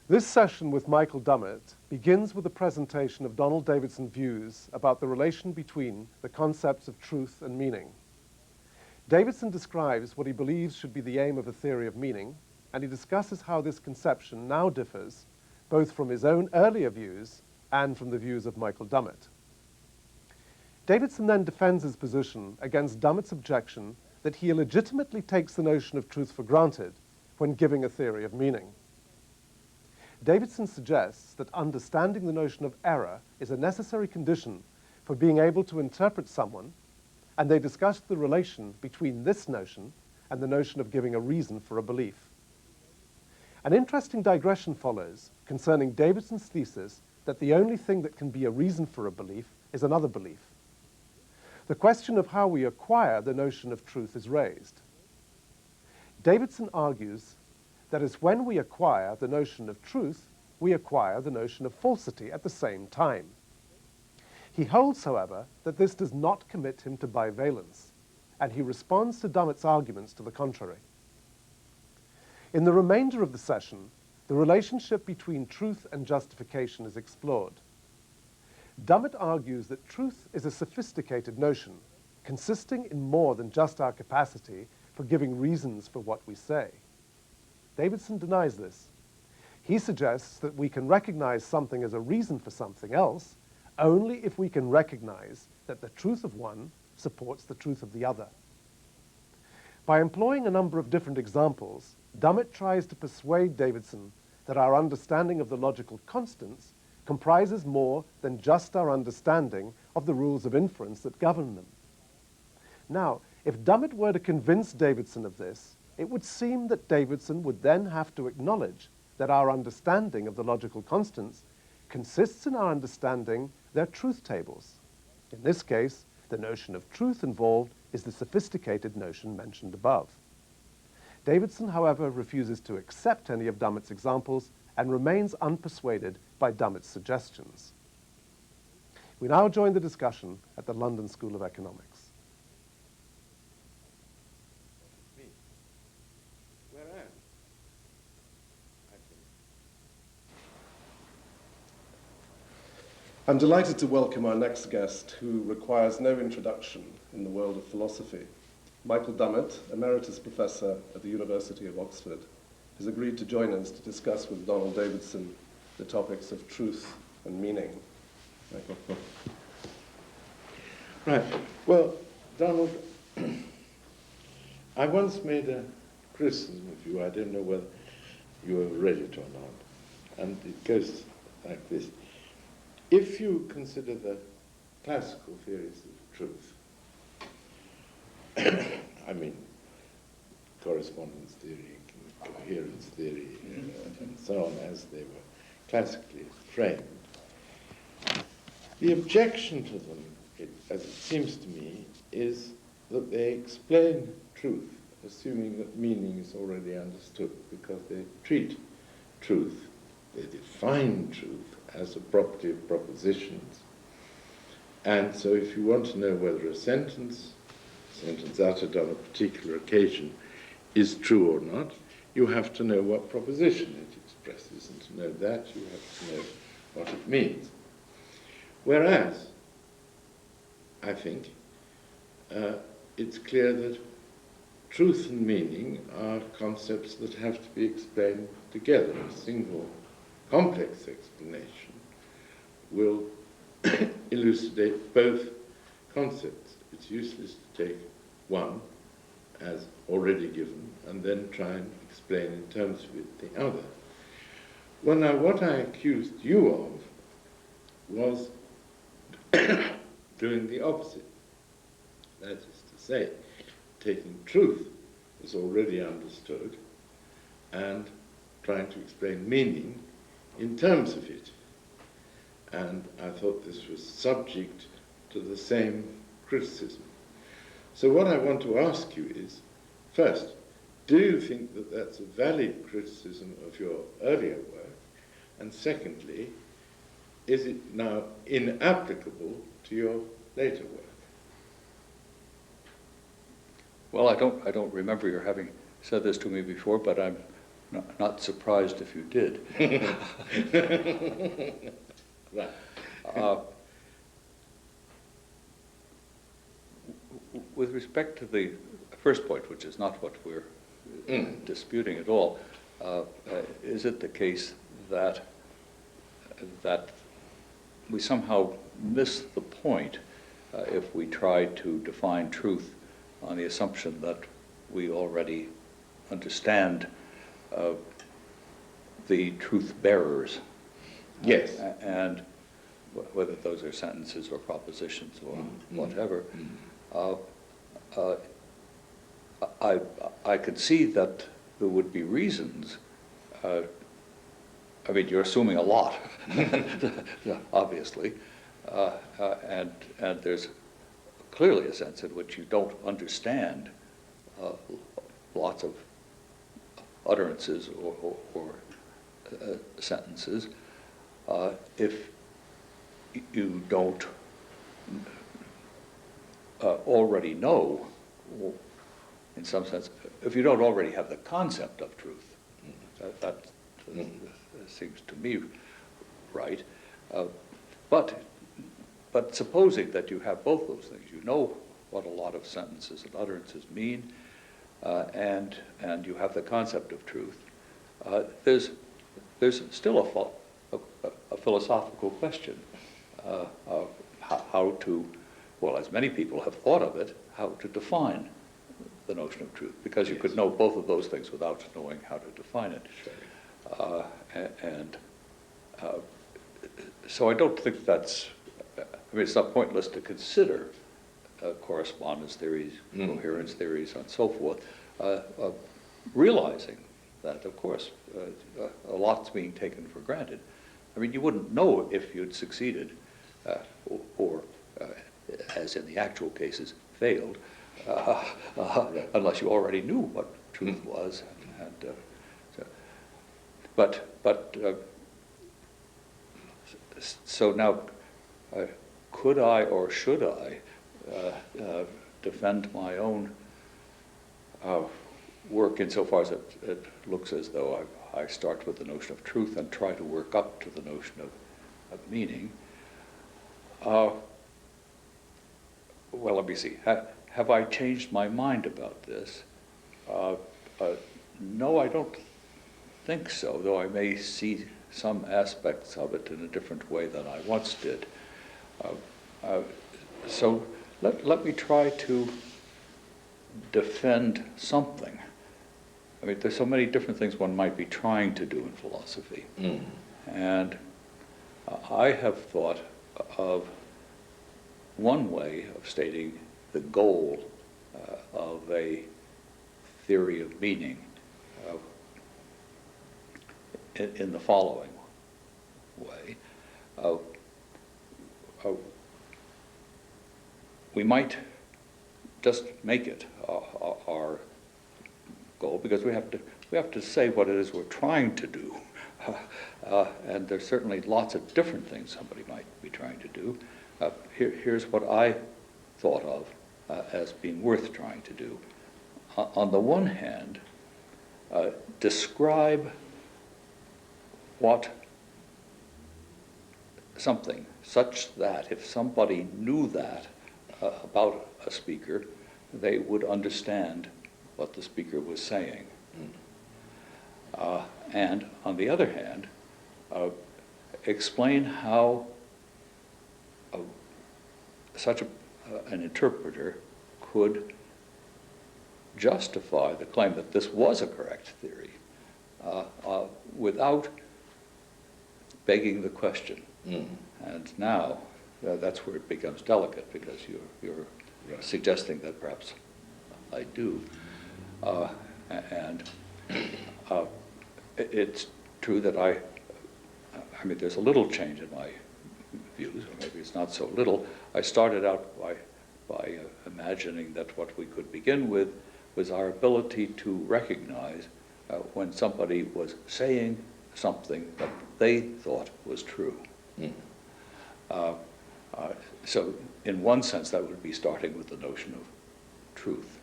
This session with Michael Dummett begins with a presentation of Donald Davidson's views about the relation between the concepts of truth and meaning. Davidson describes what he believes should be the aim of a theory of meaning, and he discusses how this conception now differs both from his own earlier views and from the views of Michael Dummett. Davidson then defends his position against Dummett's objection that he illegitimately takes the notion of truth for granted when giving a theory of meaning. Davidson suggests that understanding the notion of error is a necessary condition for being able to interpret someone, and they discuss the relation between this notion and the notion of giving a reason for a belief. An interesting digression follows concerning Davidson's thesis that the only thing that can be a reason for a belief is another belief. The question of how we acquire the notion of truth is raised. Davidson argues that is when we acquire the notion of truth, we acquire the notion of falsity at the same time. He holds, however, that this does not commit him to bivalence, and he responds to Dummett's arguments to the contrary. In the remainder of the session, the relationship between truth and justification is explored. Dummett argues that truth is a sophisticated notion, consisting in more than just our capacity for giving reasons for what we say. Davidson denies this. He suggests that we can recognize something as a reason for something else only if we can recognize that the truth of one supports the truth of the other. By employing a number of different examples, Dummett tries to persuade Davidson that our understanding of the logical constants comprises more than just our understanding of the rules of inference that govern them. Now, if Dummett were to convince Davidson of this, it would seem that Davidson would then have to acknowledge that our understanding of the logical constants consists in our understanding their truth tables. In this case, the notion of truth involved is the sophisticated notion mentioned above. Davidson, however, refuses to accept any of Dummett's examples and remains unpersuaded by Dummett's suggestions. We now join the discussion at the London School of Economics. I'm delighted to welcome our next guest, who requires no introduction in the world of philosophy. Michael Dummett, Emeritus Professor at the University of Oxford, has agreed to join us to discuss with Donald Davidson the topics of truth and meaning. Michael. Right. Well, Donald, I once made a criticism of you. I don't know whether you have read it or not. And it goes like this. If you consider the classical theories of truth, I mean, correspondence theory, coherence theory, and so on, as they were classically framed, the objection to them, as it seems to me, is that they explain truth, assuming that meaning is already understood, because they treat truth, they define truth as a property of propositions. And so if you want to know whether a sentence uttered on a particular occasion is true or not, you have to know what proposition it expresses, and to know that you have to know what it means. Whereas, I think, it's clear that truth and meaning are concepts that have to be explained together. A single complex explanation will elucidate both concepts. It's useless to take one as already given and then try and explain in terms of it the other. Well, now, what I accused you of was doing the opposite. That is to say, taking truth as already understood and trying to explain meaning in terms of it. And I thought this was subject to the same criticism. So what I want to ask you is, first, do you think that that's a valid criticism of your earlier work? And secondly, is it now inapplicable to your later work? Well, I don't remember your having said this to me before, but I'm not surprised if you did. Right. With respect to the first point, which is not what we're disputing at all, is it the case that we somehow miss the point if we try to define truth on the assumption that we already understand the truth bearers? Yes. And whether those are sentences or propositions or whatever. I could see that there would be reasons. I mean, you're assuming a lot, obviously, and there's clearly a sense in which you don't understand lots of utterances or sentences if you don't already know, in some sense, if you don't already have the concept of truth. That seems to me right. But supposing that you have both those things, you know what a lot of sentences and utterances mean, and you have the concept of truth, there's still a philosophical question of how to, well, as many people have thought of it, how to define the notion of truth, because you could know both of those things without knowing how to define it. So I don't think that's, I mean, it's not pointless to consider correspondence theories, coherence theories, and so forth, realizing that, of course, a lot's being taken for granted. I mean, you wouldn't know if you'd succeeded or as in the actual cases, failed, unless you already knew what truth was. So now, could I or should I defend my own work insofar as it looks as though I start with the notion of truth and try to work up to the notion of meaning? Well, let me see. Have I changed my mind about this? No, I don't think so, though I may see some aspects of it in a different way than I once did. So let me try to defend something. I mean, there's so many different things one might be trying to do in philosophy. And I have thought of one way of stating the goal of a theory of meaning in the following way. We might just make it our goal, because we have to say what it is we're trying to do. And there's certainly lots of different things somebody might be trying to do. Here's what I thought of as being worth trying to do. On the one hand, describe what something such that if somebody knew that about a speaker, they would understand what the speaker was saying. And on the other hand, explain how such an interpreter could justify the claim that this was a correct theory without begging the question. And now that's where it becomes delicate, because you're suggesting that perhaps I do. And it's true that I mean, there's a little change in my views, or maybe it's not so little. I started out by imagining that what we could begin with was our ability to recognize when somebody was saying something that they thought was true. So in one sense, that would be starting with the notion of truth.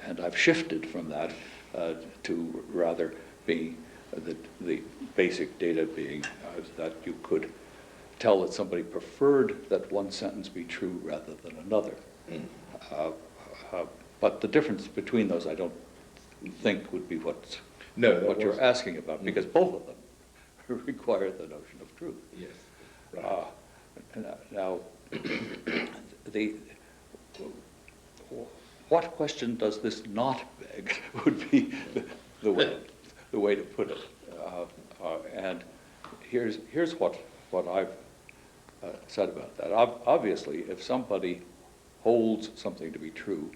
And I've shifted from that to rather be the basic data being that you could tell that somebody preferred that one sentence be true rather than another. But the difference between those, I don't think, would be what you're asking about, because both of them require the notion of truth. Yes. Right. Now, what question does this not beg would be the way to put it. And here's what I've said about that. Obviously, if somebody holds something to be true,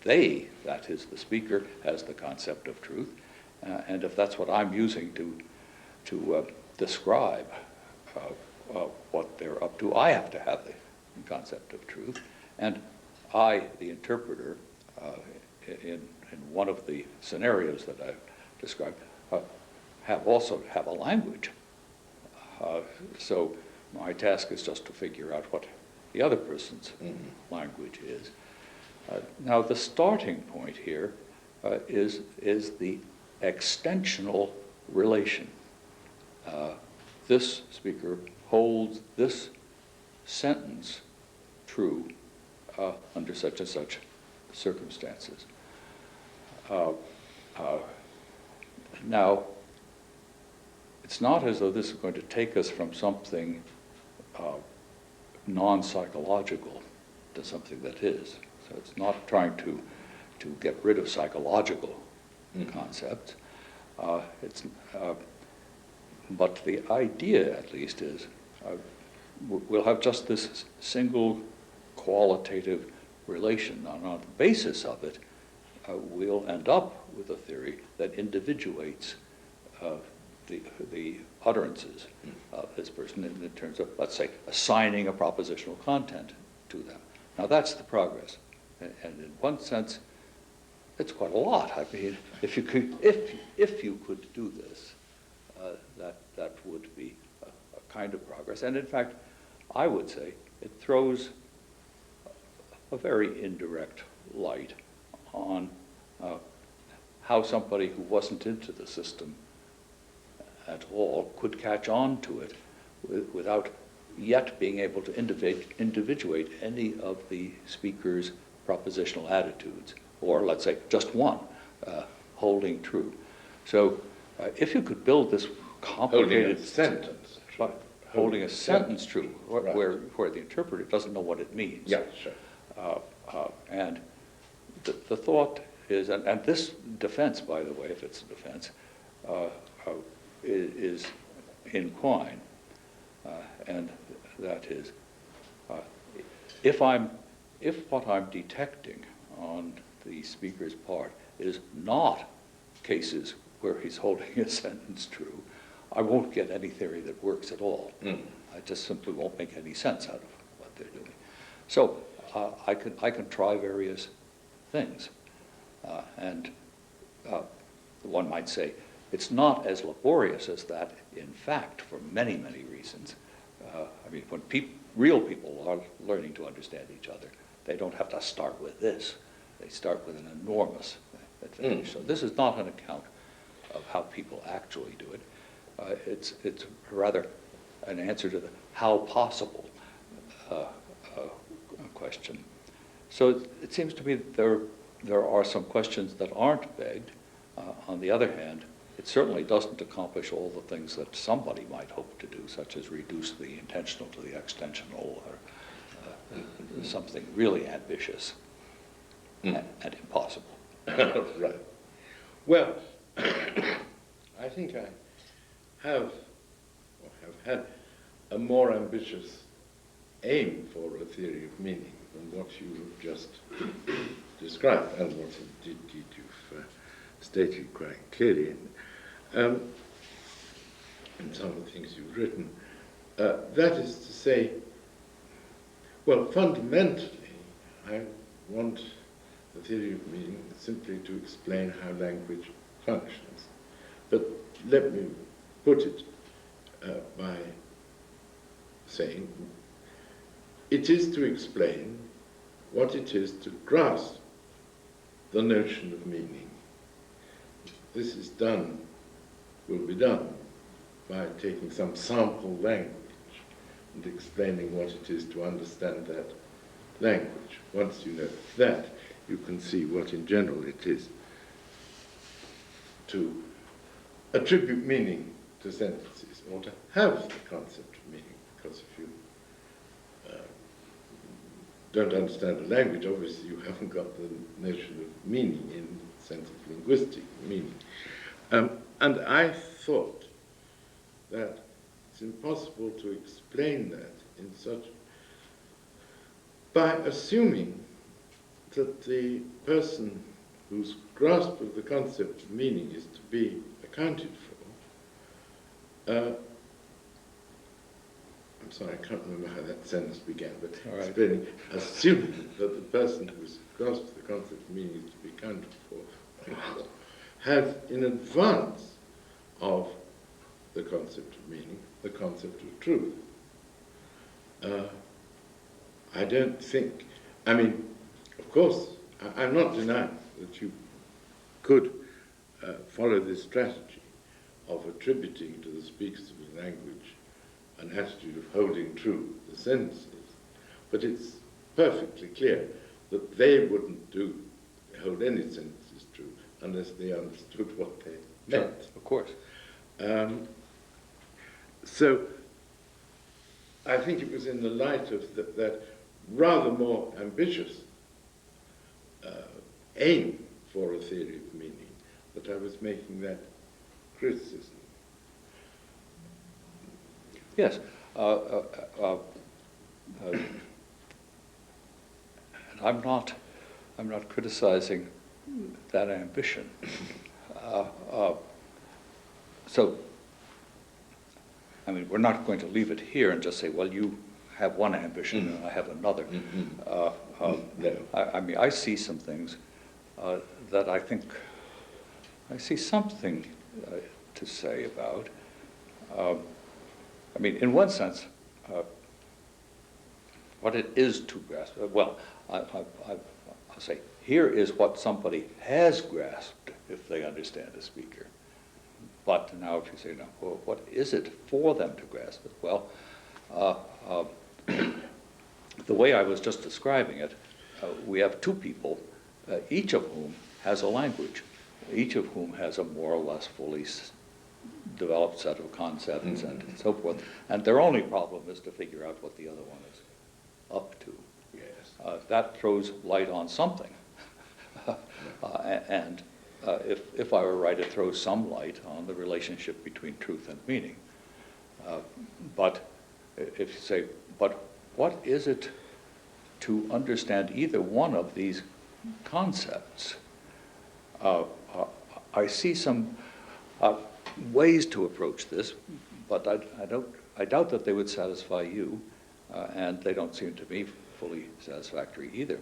that is, the speaker, has the concept of truth. And if that's what I'm using to describe what they're up to, I have to have the concept of truth. And I, the interpreter, in one of the scenarios that I've described, have a language. So my task is just to figure out what the other person's language is. Now, the starting point here is the extensional relation. This speaker holds this sentence true under such and such circumstances. Now, it's not as though this is going to take us from something non-psychological to something that is. So it's not trying to get rid of psychological concepts. But the idea, at least, is we'll have just this single qualitative relation. And on the basis of it, we'll end up with a theory that individuates the utterances of this person in terms of, let's say, assigning a propositional content to them. Now, that's the progress. And in one sense, it's quite a lot. I mean, if you could do this, that would be a kind of progress. And in fact, I would say it throws a very indirect light on how somebody who wasn't into the system at all could catch on to it without yet being able to individuate any of the speaker's propositional attitudes, or let's say just one, holding true. So if you could build this complicated holding a sentence true, where the interpreter doesn't know what it means. Yeah, sure. And the thought is, and this defense, by the way, if it's a defense, is in Quine, and that is, if what I'm detecting on the speaker's part is not cases where he's holding a sentence true, I won't get any theory that works at all. I just simply won't make any sense out of what they're doing. So I can try various things, and one might say it's not as laborious as that, in fact, for many, many reasons. I mean, when real people are learning to understand each other, they don't have to start with this. They start with an enormous advantage. So this is not an account of how people actually do it. It's rather an answer to the how possible question. So it seems to me that there are some questions that aren't begged. On the other hand, it certainly doesn't accomplish all the things that somebody might hope to do, such as reduce the intentional to the extensional, or something really ambitious and impossible. Right. Well, I think I have had a more ambitious aim for a theory of meaning than what you have just described, and what indeed you've stated quite clearly in some of the things you've written. That is to say, well, fundamentally, I want the theory of meaning simply to explain how language functions. But let me put it by saying it is to explain what it is to grasp the notion of meaning. This is done, will be done, by taking some sample language and explaining what it is to understand that language. Once you know that, you can see what in general it is to attribute meaning to sentences, or to have the concept of meaning, because if you don't understand the language, obviously you haven't got the notion of meaning in the sense of linguistic meaning. And I thought that it's impossible to explain that in such, by assuming that the person whose grasp of the concept of meaning is to be accounted for, I'm sorry, I can't remember how that sentence began, but explaining, assuming that the person whose grasp of the concept of meaning is to be accounted for, has in advance of the concept of meaning, the concept of truth. I don't think, I mean, of course, I'm not denying that you could follow this strategy of attributing to the speakers of the language an attitude of holding true the sentences, but it's perfectly clear that they wouldn't hold any sentences true unless they understood what they meant. Sure, of course. So I think it was in the light of that rather more ambitious aim for a theory of meaning that I was making that criticism. Yes. I'm not criticizing that ambition. So, I mean, we're not going to leave it here and just say, well, you have one ambition and I have another. No. I mean, I see some things that I think I see something to say about. I mean, in one sense, what it is to grasp, well, I'll say, here is what somebody has grasped if they understand a speaker. But now if you say, now, well, what is it for them to grasp it? Well, the way I was just describing it, we have two people, each of whom has a language, each of whom has a more or less fully developed set of concepts and so forth. And their only problem is to figure out what the other one is up to. Yes. That throws light on something. And if I were right, it throws some light on the relationship between truth and meaning. But if you say, but what is it to understand either one of these concepts? I see some ways to approach this, but I doubt that they would satisfy you, and they don't seem to me fully satisfactory either.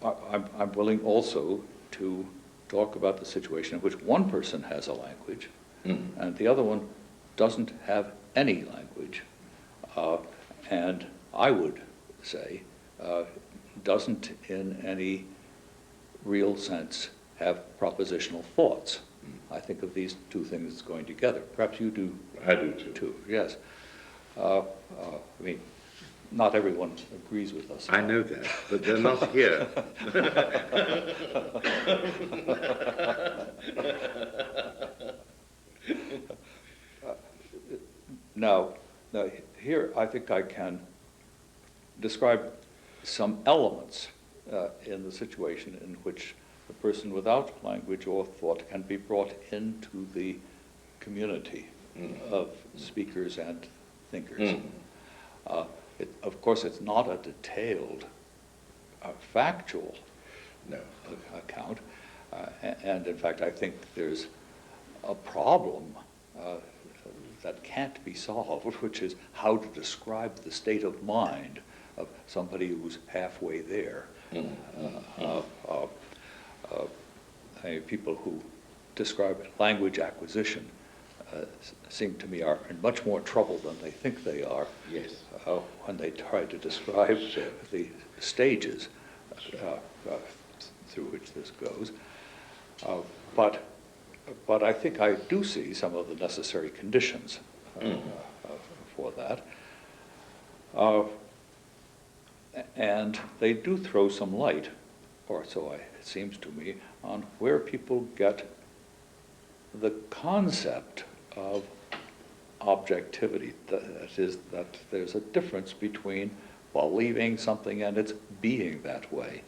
I'm willing also to talk about the situation in which one person has a language and the other one doesn't have any language, and I would say doesn't in any real sense have propositional thoughts. I think of these two things going together. Perhaps you do. I do too. Yes. I mean, not everyone agrees with us. I know that, but they're not here. Now, here I think I can describe some elements in the situation in which a person without language or thought can be brought into the community of speakers and thinkers. Of course, it's not a detailed, factual account, and in fact, I think there's a problem that can't be solved, which is how to describe the state of mind of somebody who's halfway there. People who describe language acquisition seem to me are in much more trouble than they think they are. Yes. When they try to describe the stages through which this goes. But I think I do see some of the necessary conditions for that. And they do throw some light, or so it seems to me, on where people get the concept of objectivity. That is, that there's a difference between believing something and its being that way,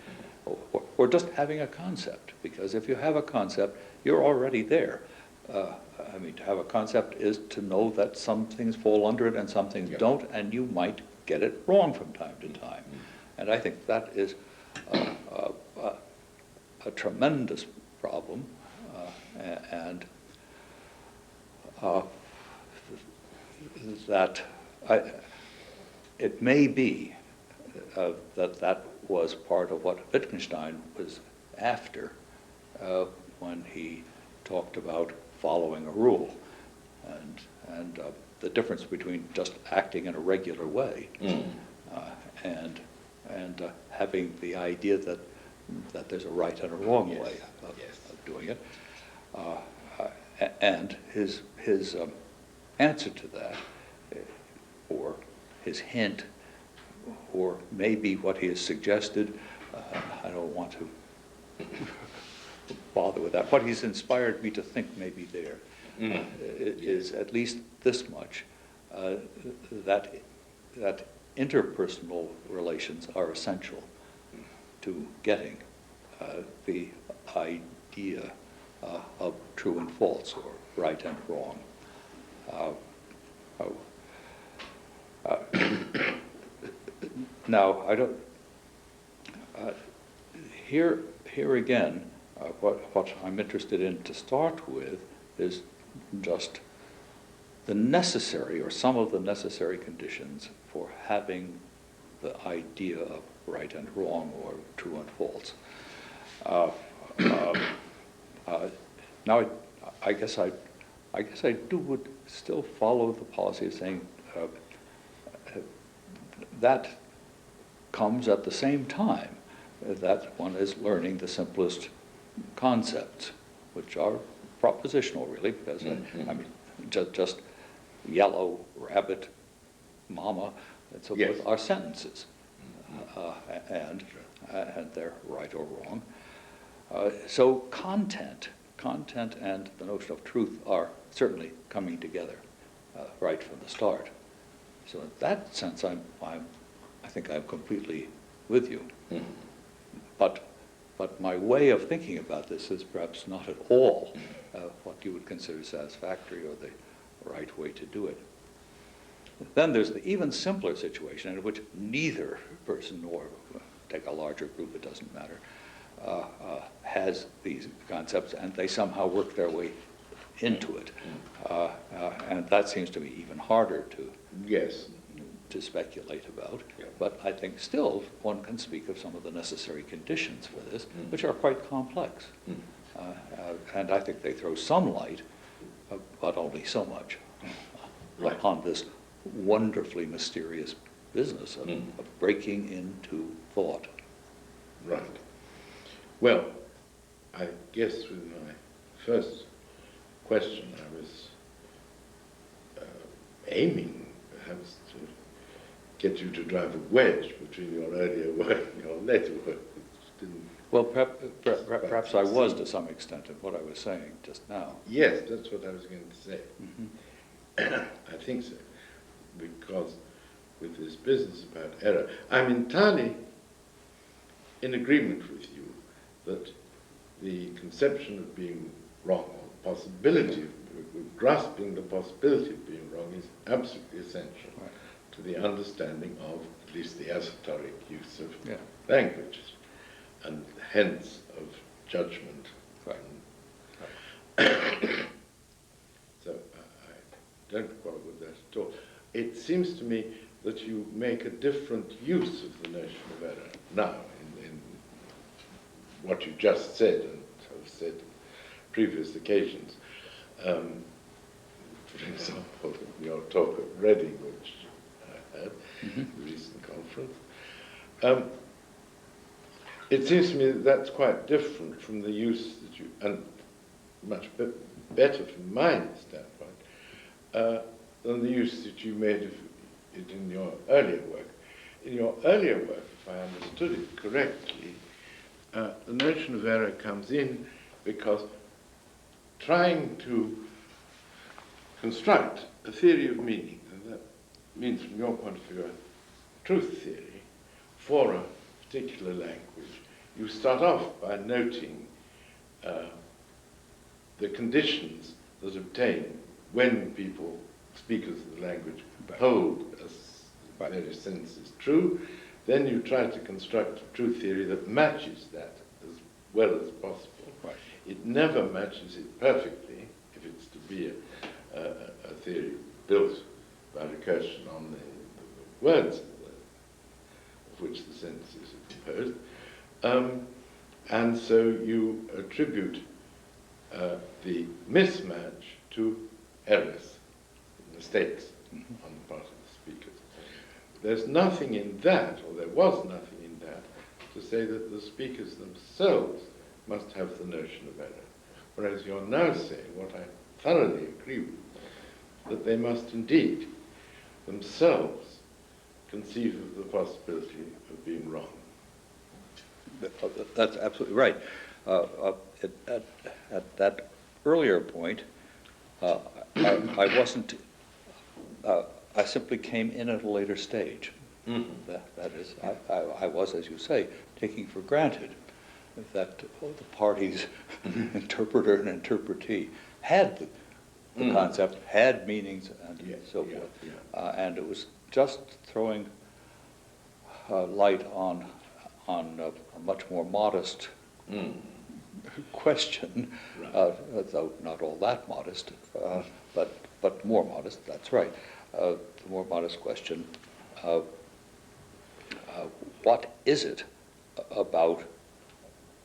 or just having a concept. Because if you have a concept, you're already there. I mean, to have a concept is to know that some things fall under it and some things don't, and you might get it wrong from time to time. And I think that is a tremendous problem, and that it may be that was part of what Wittgenstein was after when he talked about following a rule, and the difference between just acting in a regular way and having the idea that there's a right and a wrong way of doing it. And his answer to that, or his hint, or maybe what he has suggested, I don't want to bother with that. What he's inspired me to think may be there is at least this much, that interpersonal relations are essential to getting the idea of true and false, or right and wrong. Now, I don't. Here again, what I'm interested in to start with is just the necessary, or some of the necessary conditions for having the idea of right and wrong, or true and false. Now, I guess I would still follow the policy of saying that comes at the same time that one is learning the simplest concepts, which are propositional, really, because I mean, just yellow, rabbit, mama, and so forth are sentences, and they're right or wrong. So content and the notion of truth are certainly coming together right from the start. So in that sense, I think I'm completely with you. But my way of thinking about this is perhaps not at all what you would consider satisfactory or the right way to do it. Then there's the even simpler situation in which neither person, or take a larger group, it doesn't matter, has these concepts, and they somehow work their way into it. And that seems to me even harder to speculate about. But I think still one can speak of some of the necessary conditions for this, which are quite complex. And I think they throw some light, but only so much, on this wonderfully mysterious business of breaking into thought. Right. Well, I guess with my first question, I was aiming perhaps to get you to drive a wedge between your earlier work and your later work. Well, perhaps I was to some extent in what I was saying just now. Yes, that's what I was going to say. I think so, because with this business about error, I'm entirely in agreement with you that the conception of being wrong, or possibility of grasping the possibility of being wrong, is absolutely essential to the understanding of at least the esoteric use of language, and hence of judgment. So I don't quarrel with that at all. It seems to me that you make a different use of the notion of error now in what you just said and have said on previous occasions. For example, your talk at Reading, which I had, the recent conference. it seems to me that that's quite different from the use that you, and much better from my standpoint, than the use that you made of it in your earlier work. In your earlier work, if I understood it correctly, the notion of error comes in because trying to construct a theory of meaning, and that means from your point of view a truth theory, for a particular language, you start off by noting the conditions that obtain when people, speakers of the language, hold a various senses true. Then you try to construct a truth theory that matches that as well as possible. Right. It never matches it perfectly if it's to be a theory built by recursion on the words of which the sentences are composed. And so you attribute the mismatch to errors, mistakes on the part of the speakers. There's nothing in that, or there was nothing in that, to say that the speakers themselves must have the notion of error. Whereas you're now saying, what I thoroughly agree with, that they must indeed themselves conceive of the possibility of being wrong. That's absolutely right. At that earlier point, I wasn't. I simply came in at a later stage. Mm-hmm. That is, I was, as you say, taking for granted that the parties, interpreter and interpretee, had the concept, had meanings, and so forth. And it was just throwing light on a much more modest question, though not all that modest, but more modest. That's right. The more modest question: what is it about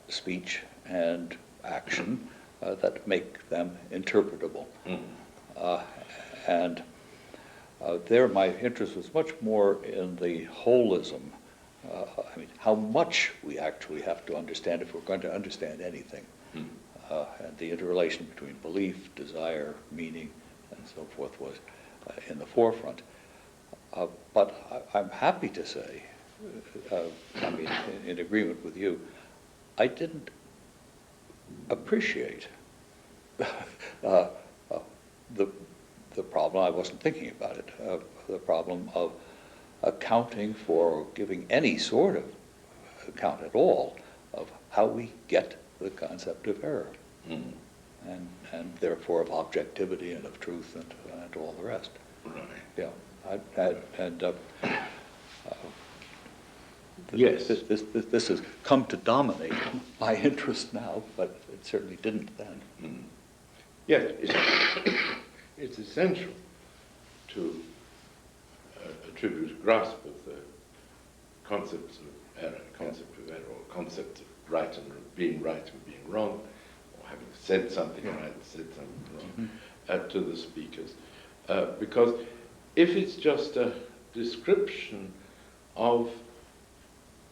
speech and action that make them interpretable? And there, my interest was much more in the holism. I mean, how much we actually have to understand if we're going to understand anything, and the interrelation between belief, desire, meaning, and so forth was in the forefront. But I'm happy to say, I mean, in agreement with you, I didn't appreciate the problem. I wasn't thinking about it. The problem of accounting for, or giving any sort of account at all of how we get the concept of error, and therefore of objectivity and of truth and all the rest. Right. Yeah, Yes. This has come to dominate my interest now, but it certainly didn't then. Yes, it's essential to attribute a grasp of the concepts of error, or concepts of right and being wrong, or having said something right and said something wrong, to the speakers. Because if it's just a description of,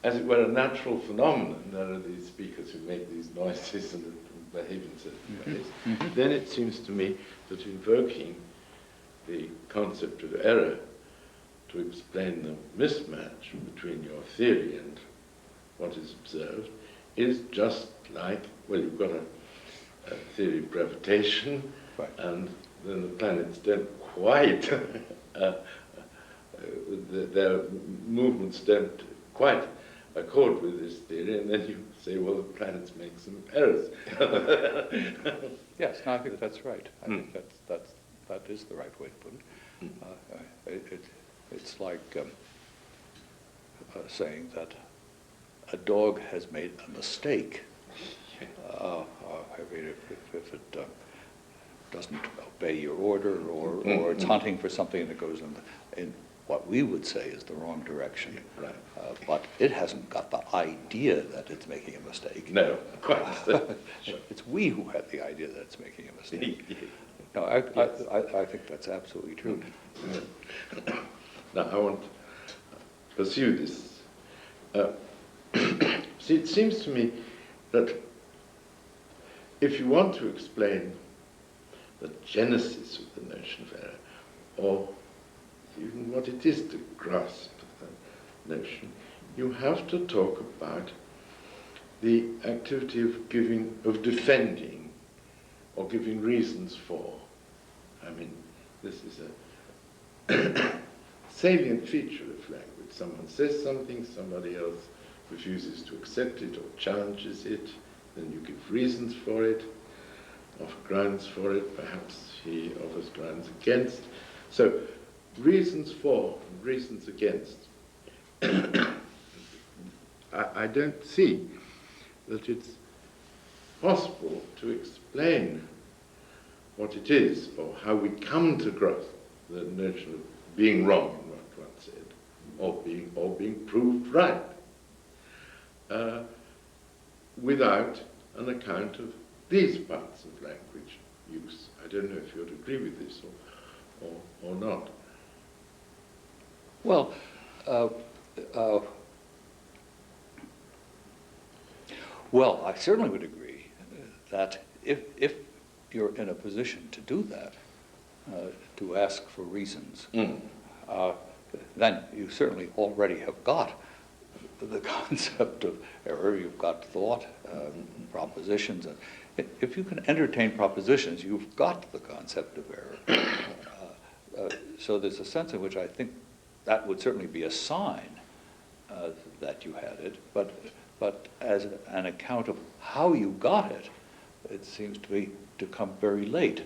as it were, a natural phenomenon, there are these speakers who make these noises and behave in certain ways, then it seems to me that invoking the concept of error to explain the mismatch between your theory and what is observed is just like, well, you've got a theory of gravitation, right, and then the planets don't quite, their movements don't quite accord with this theory, and then you say, well, the planets make some errors. Yes, no, I think that's right. I think that is the right way to put it. It's like saying that a dog has made a mistake. I mean, if it doesn't obey your order, or it's hunting for something that goes in what we would say is the wrong direction. Right. But it hasn't got the idea that it's making a mistake. No, quite. It's we who have the idea that it's making a mistake. No, I think that's absolutely true. Now, I want to pursue this See, it seems to me that if you want to explain the genesis of the notion of error, or even what it is to grasp that notion, you have to talk about the activity of defending, or giving reasons for. I mean, this is a salient feature of language. Someone says something, somebody else refuses to accept it or challenges it, then you give reasons for it, offer grounds for it, perhaps he offers grounds against. So, reasons for and reasons against. I don't see that it's possible to explain what it is, or how we come to grasp the notion of being wrong in what one said, or being proved right, without an account of these parts of language use. I don't know if you'd agree with this or not. Well, well, I certainly would agree that if you're in a position to do that, to ask for reasons, then you certainly already have got the concept of error. You've got thought, propositions. If you can entertain propositions, you've got the concept of error. So there's a sense in which I think that would certainly be a sign that you had it, but as an account of how you got it, it seems to me to come very late.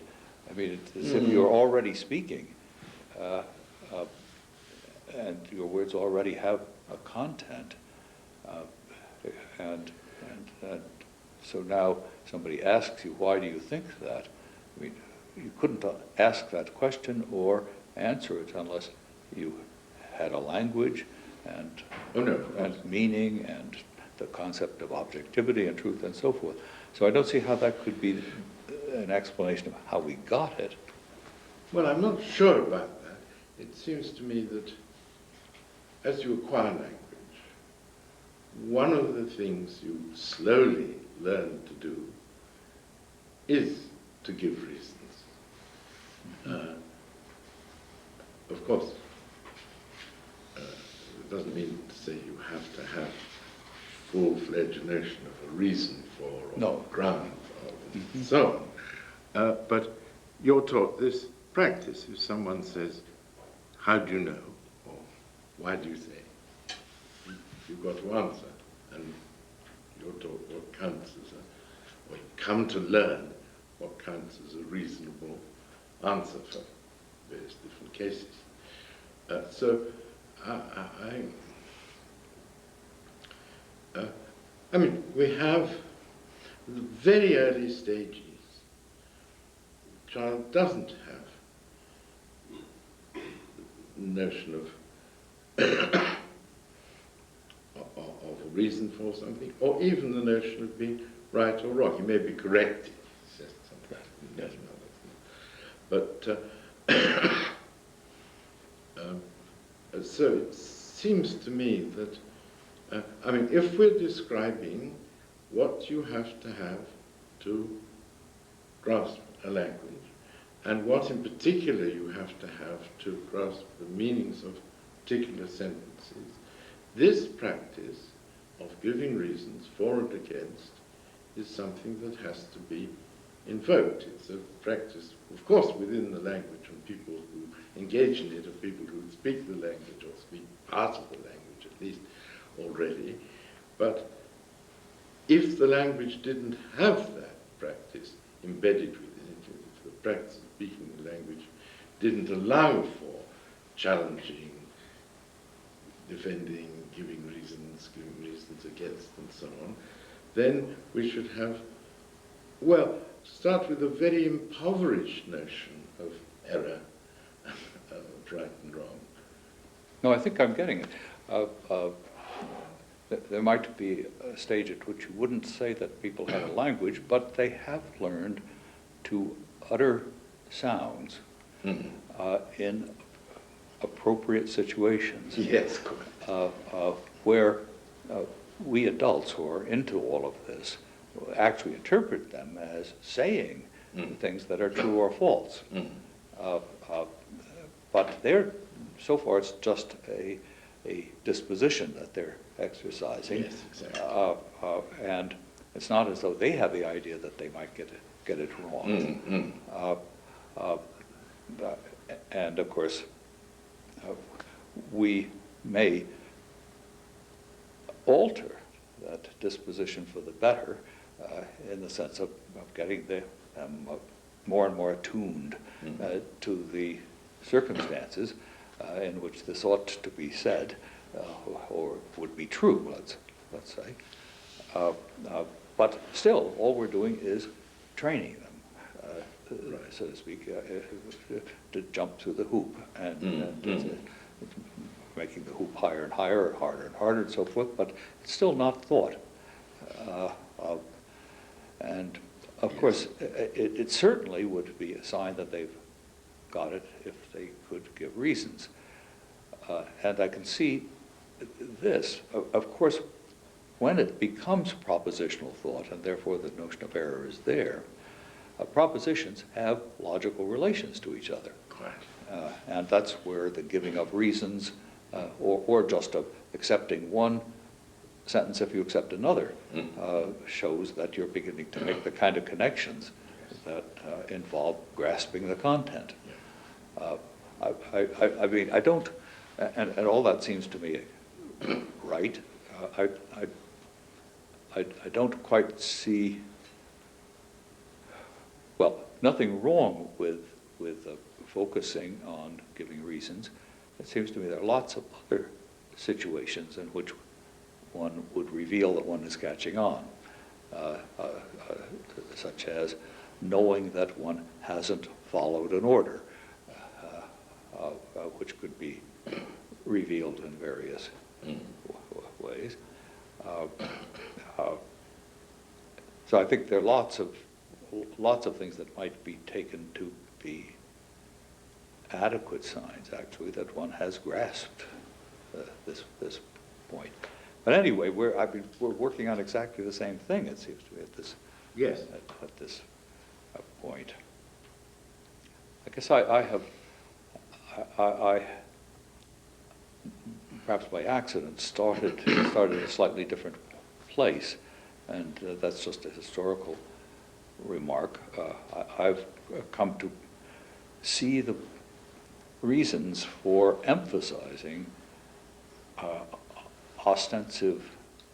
I mean, it's as if you're already speaking, and your words already have a content, and so now somebody asks you, why do you think that? I mean, you couldn't ask that question or answer it unless you had a language and and meaning and the concept of objectivity and truth and so forth. So I don't see how that could be an explanation of how we got it. Well, I'm not sure about that. It seems to me that as you acquire language, one of the things you slowly learn to do is to give reasons. Of course, it doesn't mean to say you have to have full-fledged notion of a reason for or ground for, and so on. But you're taught this practice. If someone says, how do you know? Or why do you say? You've got to answer. And you're taught what counts as or you come to learn what counts as a reasonable answer for various different cases. I mean, we have the very early stages. The child doesn't have the notion of a reason for something, or even the notion of being right or wrong. He may be corrected, he says something. But so it seems to me that, I mean, if we're describing what you have to grasp a language, and what in particular you have to grasp the meanings of particular sentences, this practice of giving reasons for and against is something that has to be invoked. It's a practice, of course, within the language, and people who engage in it are people who speak the language, or speak part of the language at least already. But if the language didn't have that practice embedded within it, if the practice of speaking the language didn't allow for challenging, defending, giving reasons against, and so on, then we should have, well, start with a very impoverished notion of error, of right and wrong. No, I think I'm getting it. There might be a stage at which you wouldn't say that people have a language, but they have learned to utter sounds in appropriate situations. Yes, correct. Where we adults who are into all of this actually interpret them as saying things that are true or false. But so far it's just a disposition that they're exercising. Yes, exactly. And it's not as though they have the idea that they might get it wrong. And of course, we may alter that disposition for the better in the sense of getting them more and more attuned to the circumstances in which this ought to be said or would be true, let's say. But still, all we're doing is training them, so to speak, to jump through the hoop and making the hoop higher and higher, harder and harder, and so forth. But it's still not thought. And of course, it certainly would be a sign that they've got it if they could give reasons. And I can see this. Of course, when it becomes propositional thought, and therefore the notion of error is there, propositions have logical relations to each other. And that's where the giving of reasons, or just of accepting one sentence if you accept another, shows that you're beginning to make the kind of connections that involve grasping the content. I mean, I don't, and all that seems to me right. I don't quite see, well, nothing wrong with focusing on giving reasons. It seems to me there are lots of other situations in which one would reveal that one is catching on, such as knowing that one hasn't followed an order, which could be revealed in various ways. So I think there are lots of things that might be taken to be adequate signs, actually, that one has grasped this point. But anyway, we're working on exactly the same thing, it seems to me, at this at this point. I guess I perhaps by accident started a slightly different place, and that's just a historical remark. I've come to see the reasons for emphasizing ostensive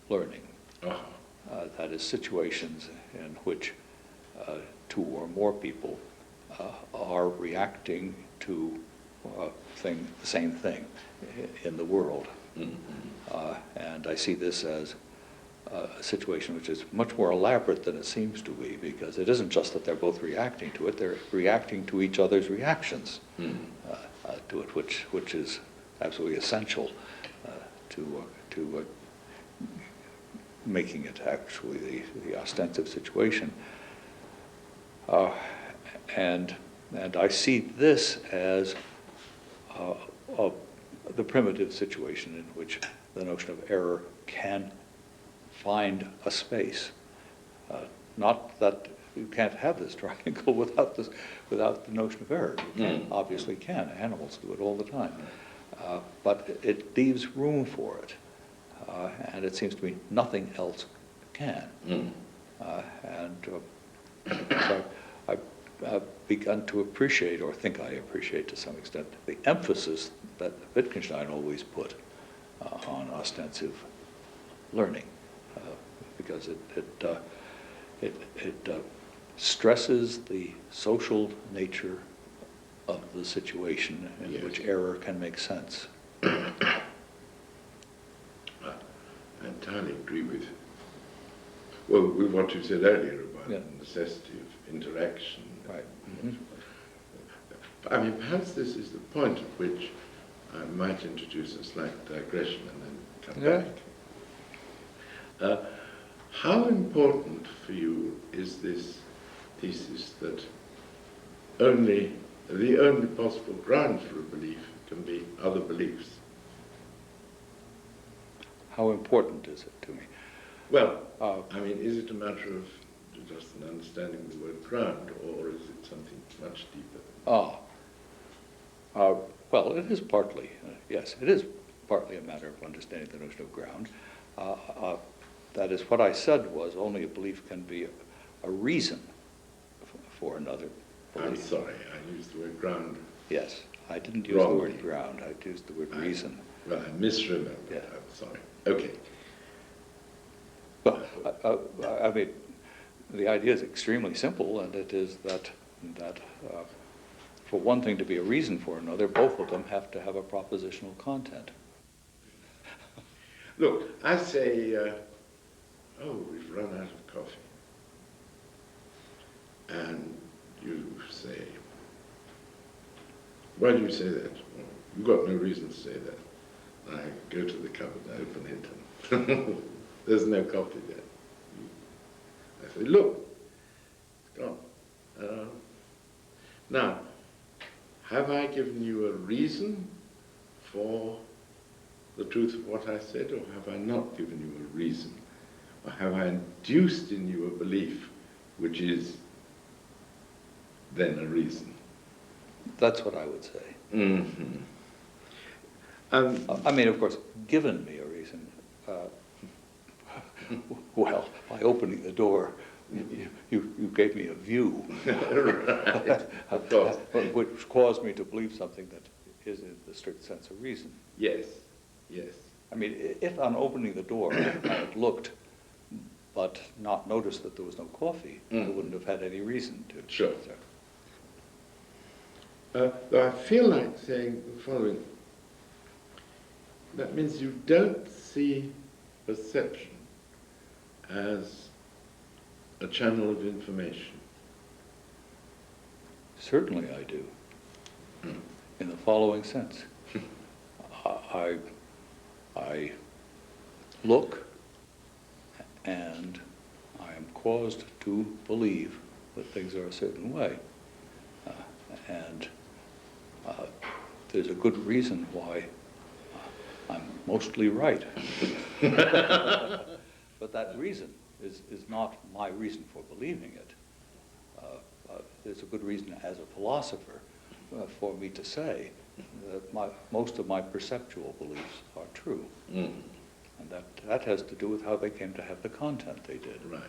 learning. That is, situations in which two or more people are reacting to the same thing in the world. And I see this as a situation which is much more elaborate than it seems to be, because it isn't just that they're both reacting to it, they're reacting to each other's reactions to it, which is absolutely essential to making it actually the ostensive situation. And I see this as the primitive situation in which the notion of error can find a space. Not that you can't have this triangle without the notion of error. You obviously can. Animals do it all the time. But it leaves room for it. And it seems to me nothing else can. So I've begun to appreciate, or think I appreciate to some extent, the emphasis that Wittgenstein always put on ostensive learning, because it stresses the social nature of the situation in which error can make sense. I entirely agree with what you said earlier about the necessity of interaction. Right. I mean, perhaps this is the point at which I might introduce a slight digression and then come back. How important for you is this thesis that the only possible ground for a belief can be other beliefs? how important is it to me? Well, I mean, is it a matter of just an understanding of the word ground, or is it something much deeper? Well, it is partly, yes, it is partly a matter of understanding the notion of ground. That is, what I said was only a belief can be a reason for another belief. I'm sorry, I used the word ground. Yes, I didn't use Wrongly. the word ground, I used the word reason. Well, I misremembered. Yeah. I'm sorry. Okay. But, I mean, the idea is extremely simple, and it is that for one thing to be a reason for another, both of them have to have a propositional content. Look, I say, oh, we've run out of coffee. And you say, why do you say that? Well, you've got no reason to say that. I go to the cupboard, I open it, and there's no coffee there. I say, look, it's gone. Now, have I given you a reason for the truth of what I said, or have I not given you a reason? Or have I induced in you a belief which is then a reason? That's what I would say. Mm-hmm. I mean, of course, given me a reason. Well, by opening the door, you gave me a view, Right, of course. which caused me to believe something that is in the strict sense a reason. Yes, yes. I mean, if on opening the door I had looked but not noticed that there was no coffee, I wouldn't have had any reason to. Sure. Though I feel like saying the following. That means you don't see perception as a channel of information. Certainly I do, in the following sense. I look and I am caused to believe that things are a certain way. And there's a good reason why I'm mostly right. But that reason is not my reason for believing it. There's a good reason as a philosopher for me to say that most of my perceptual beliefs are true. And that has to do with how they came to have the content they did. Right.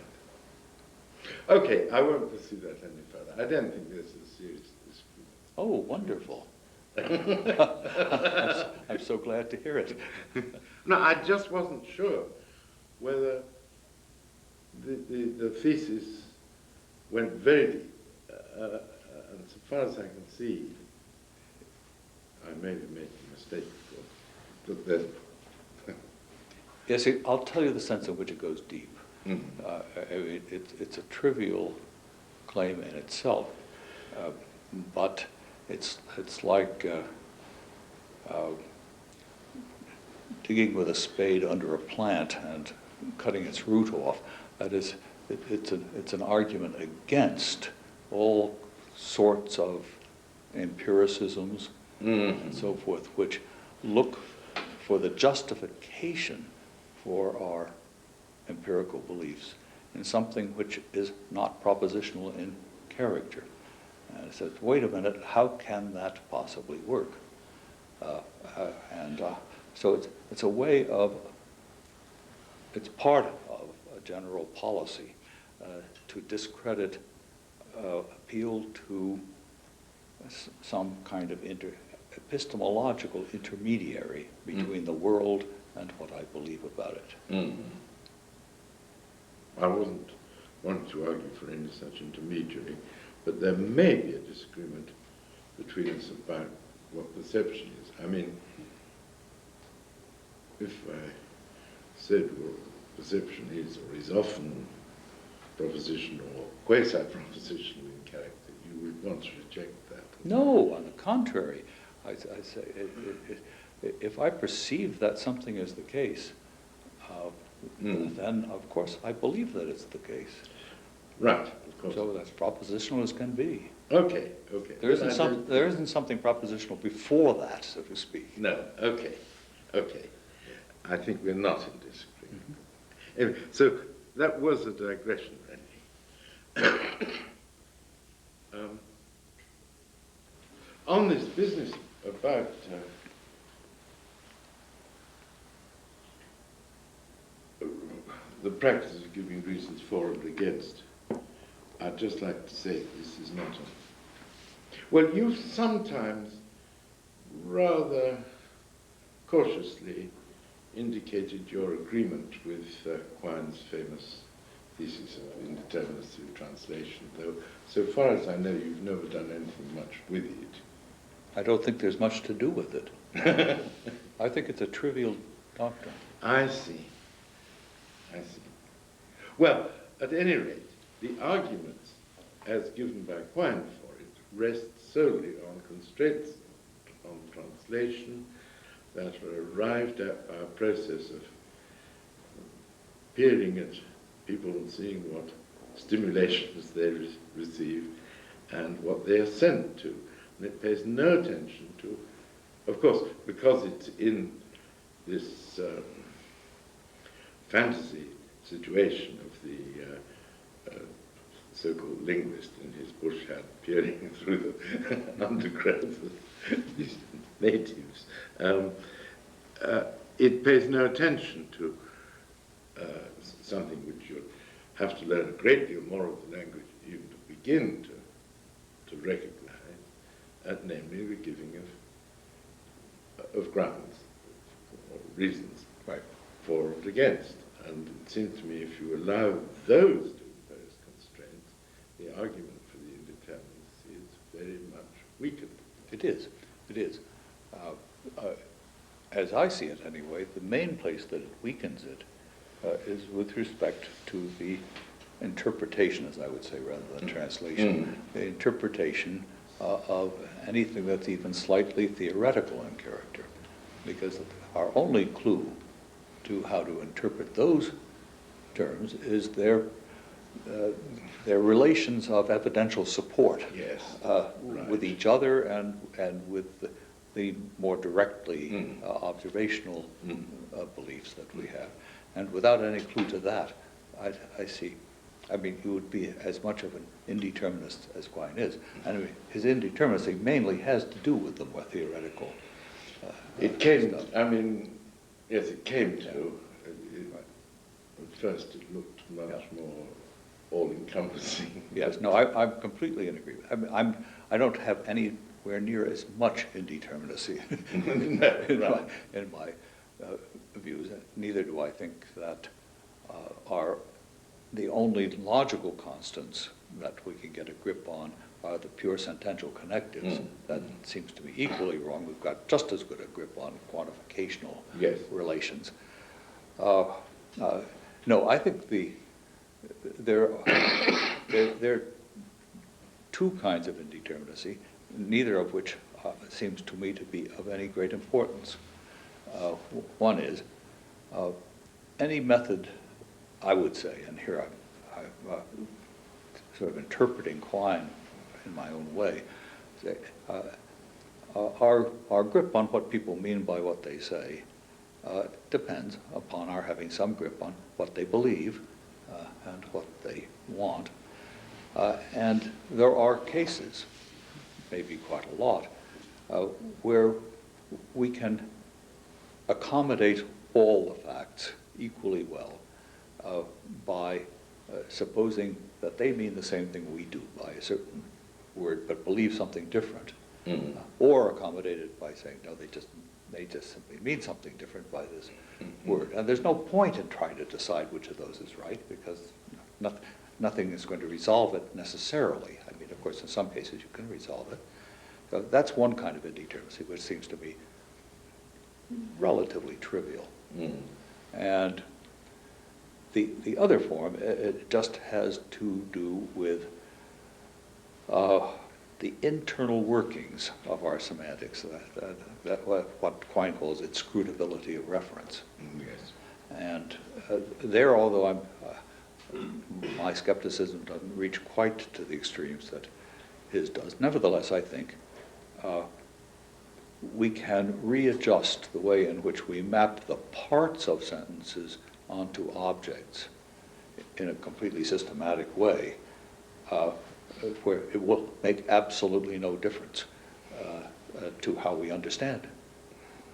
Okay, I won't pursue that any further. I don't think this is a serious dispute. Oh, wonderful. I'm so glad to hear it. No, I just wasn't sure whether the thesis went very deep. And so far as I can see, I may be making a mistake, but then... Yes, I'll tell you the sense in which it goes deep. It's a trivial claim in itself, but it's like digging with a spade under a plant and cutting its root off. That is, it's an argument against all sorts of empiricisms and so forth, which look for the justification for our empirical beliefs in something which is not propositional in character. And it says, wait a minute, how can that possibly work? So it's a way of, it's part of a general policy to discredit appeal to some kind of epistemological intermediary between the world and what I believe about it. I wasn't wanting to argue for any such intermediary, but there may be a disagreement between us about what perception is. I mean, if I said, well, perception is or is often propositional or quasi-propositional in character, you would want to reject that. No, on the contrary. I say, if I perceive that something is the case, then, of course, I believe that it's the case. Right, of course. So that's propositional as can be. Okay, okay. There isn't something propositional before that, so to speak. No, okay, okay. I think we're not in disagreement. Anyway, so that was a digression, really. On this business about the practice of giving reasons for and against, I'd just like to say this is not a... Well, you've sometimes rather cautiously indicated your agreement with Quine's famous thesis of indeterminacy of translation, though so far as I know you've never done anything much with it. I don't think there's much to do with it. I think it's a trivial doctrine. I see. I see. Well, at any rate, the arguments as given by Quine for it rest solely on constraints on translation that were arrived at by a process of peering at people and seeing what stimulations they receive and what they assent to. And it pays no attention to, of course, because it's in this fantasy situation of the so-called linguist in his bush hat peering through the undergrowth of these natives. It pays no attention to something which you have to learn a great deal more of the language even to begin to recognize, namely the giving of grounds, or reasons Right. for and against. And it seems to me if you allow those to impose constraints, the argument for the indeterminacy is very much weakened. It is. It is. As I see it anyway, the main place that it weakens it is with respect to the interpretation, as I would say, rather than translation, the interpretation of anything that's even slightly theoretical in character. Because our only clue to how to interpret those terms is their relations of evidential support. Yes, with each other and with the more directly observational beliefs that we have. And without any clue to that, I see, I mean, you would be as much of an indeterminist as Quine is. And his indeterminacy mainly has to do with the more theoretical it came, stuff. I mean, yes, it came to. At first it looked much more all-encompassing. Yes, no, I'm completely in agreement. I don't have anywhere near as much indeterminacy in my views. Neither do I think that are the only logical constants that we can get a grip on are the pure sentential connectives. That seems to be equally wrong. We've got just as good a grip on quantificational relations. No, I think there are two kinds of indeterminacy, neither of which seems to me to be of any great importance. One is any method, I would say, and here I'm sort of interpreting Quine in my own way, say, our grip on what people mean by what they say depends upon our having some grip on what they believe and what they want. And there are cases, maybe quite a lot, where we can accommodate all the facts equally well by supposing that they mean the same thing we do by a certain word, but believe something different, or accommodate it by saying, no, they just simply mean something different by this word. And there's no point in trying to decide which of those is right, because nothing is going to resolve it necessarily. I mean, of course, in some cases you can resolve it. So that's one kind of indeterminacy, which seems to be relatively trivial. And the other form, it just has to do with the internal workings of our semantics, that what Quine calls inscrutability of reference. Yes. And there, although my skepticism doesn't reach quite to the extremes that his does, nevertheless, I think we can readjust the way in which we map the parts of sentences onto objects in a completely systematic way, where it will make absolutely no difference to how we understand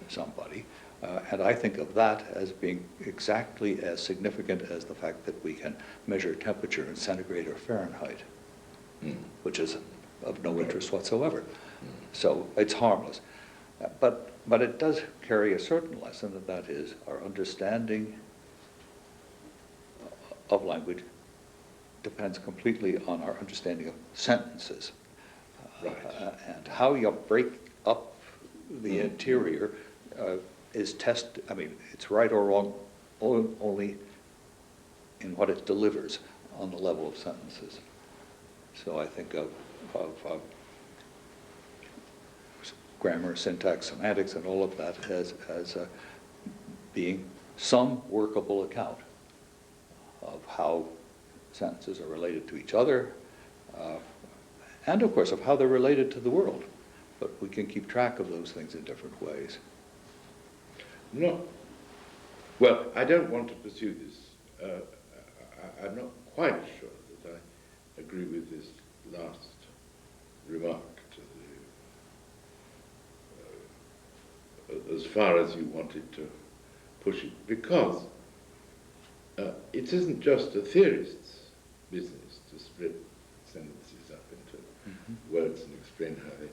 somebody. And I think of that as being exactly as significant as the fact that we can measure temperature in centigrade or Fahrenheit, which is of no interest whatsoever. So it's harmless. But it does carry a certain lesson, and that is our understanding of language depends completely on our understanding of sentences. Right. And how you break up the interior is I mean, it's right or wrong only in what it delivers on the level of sentences. So I think of grammar, syntax, semantics, and all of that as being some workable account of how sentences are related to each other, and of course of how they're related to the world. But we can keep track of those things in different ways. No. Well, I don't want to pursue this. I'm not quite sure that I agree with this last remark to as far as you wanted to push it, because it isn't just a theorist's business to split sentences up into words and explain how they...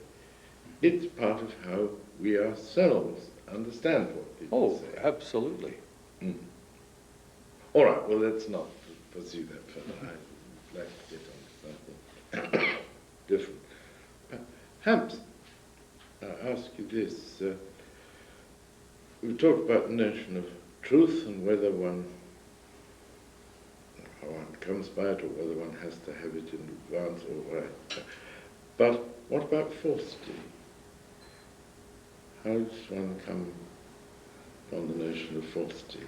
It's part of how we ourselves understand what people say. Oh, absolutely. All right, well, let's not pursue that further. I'd like to get on to something different. Perhaps I'll ask you this. We talked about the notion of truth and whether how one comes by it or whether one has to have it in advance or what. But what about falsity? How does one come from the notion of falsity?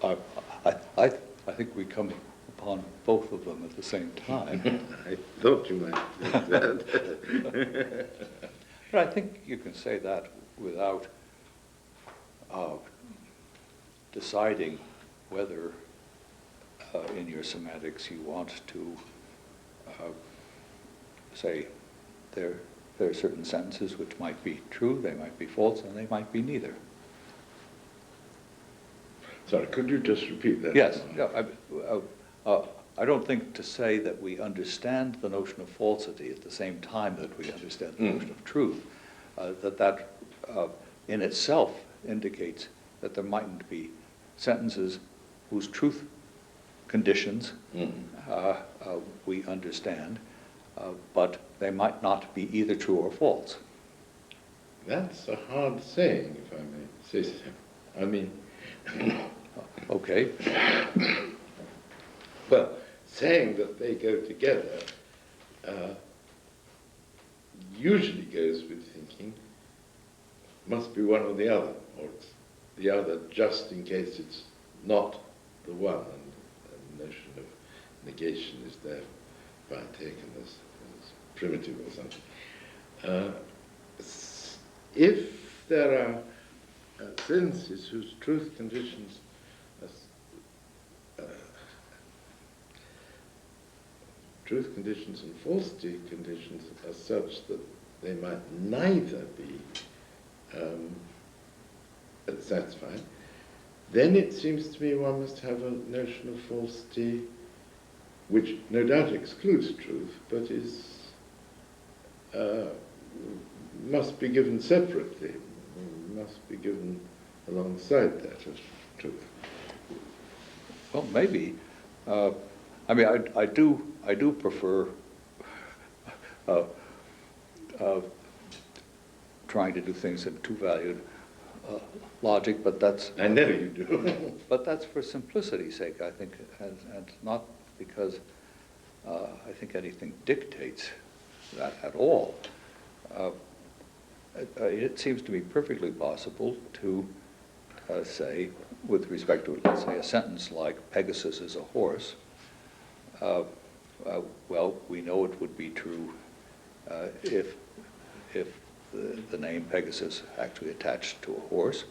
I think we come upon both of them at the same time. I thought you might think that. But I think you can say that without deciding whether in your semantics you want to say there are certain sentences which might be true, they might be false, and they might be neither. Sorry, could you just repeat that? Yes. I don't think to say that we understand the notion of falsity at the same time that we understand the notion of truth, that in itself indicates that there mightn't be sentences whose truth conditions we understand, but they might not be either true or false. That's a hard saying, if I may say so. I mean... Okay. Well, saying that they go together usually goes with thinking must be one or the other, or it's the other just in case it's not the one, and the notion of negation is thereby taken as primitive or something. If there are sentences whose truth conditions and falsity conditions are such that they might neither be satisfied, then it seems to me one must have a notion of falsity which no doubt excludes truth, but is must be given separately, must be given alongside that of truth. Well, maybe. I mean, I do prefer trying to do things in two-valued logic, but that's... I know you do. But that's for simplicity's sake, I think, and not because I think anything dictates that at all. It seems to me perfectly possible to say, with respect to, let's say, a sentence like Pegasus is a horse, well, we know it would be true If the name Pegasus actually attached to a horse,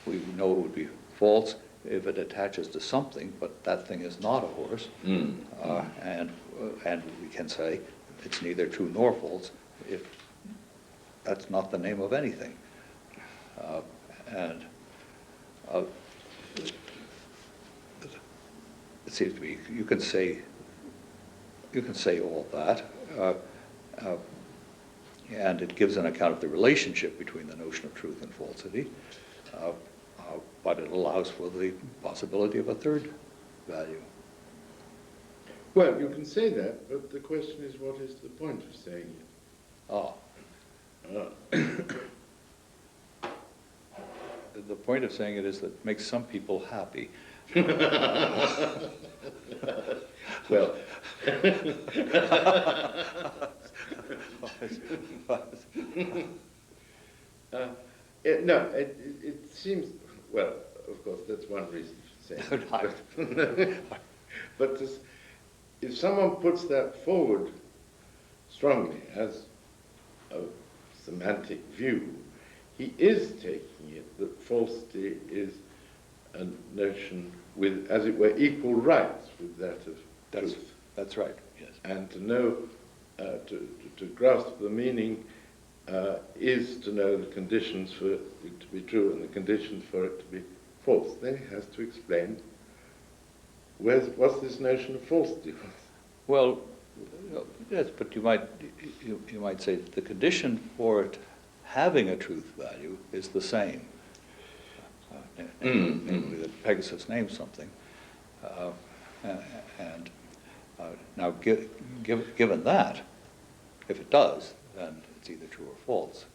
we know it would be false if it attaches to something, but that thing is not a horse. And we can say it's neither true nor false if that's not the name of anything. It seems to me you can say all that, and it gives an account of the relationship between the notion of truth and falsity, but it allows for the possibility of a third value. Well, you can say that, but the question is, what is the point of saying it? The point of saying it is that it makes some people happy. Well, no, it seems, well, of course, that's one reason for saying it. But if someone puts that forward strongly as a semantic view, he is taking it that falsity is a notion with, as it were, equal rights with that of truth. That's right, yes. And to know, to grasp the meaning is to know the conditions for it to be true and the conditions for it to be false. Then he has to explain what's this notion of falsity. Well, yes, but you might say that the condition for it having a truth value is the same. Namely that Pegasus names something. Now, given that, if it does, then it's either true or false.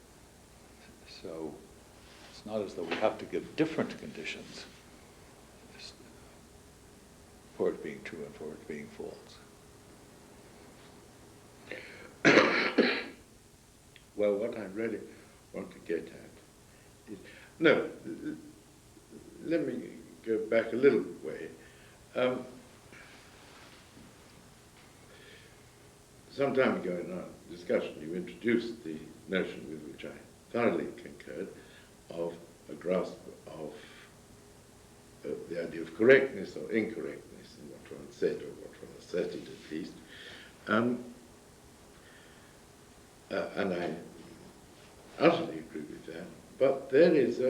So it's not as though we have to give different conditions for it being true and for it being false. Well, what I really want to get at is, no, let me go back a little way. Some time ago in our discussion, you introduced the notion with which I thoroughly concurred of a grasp of the idea of correctness or incorrectness in what one said or what one asserted at least. And I utterly agree with that. But there is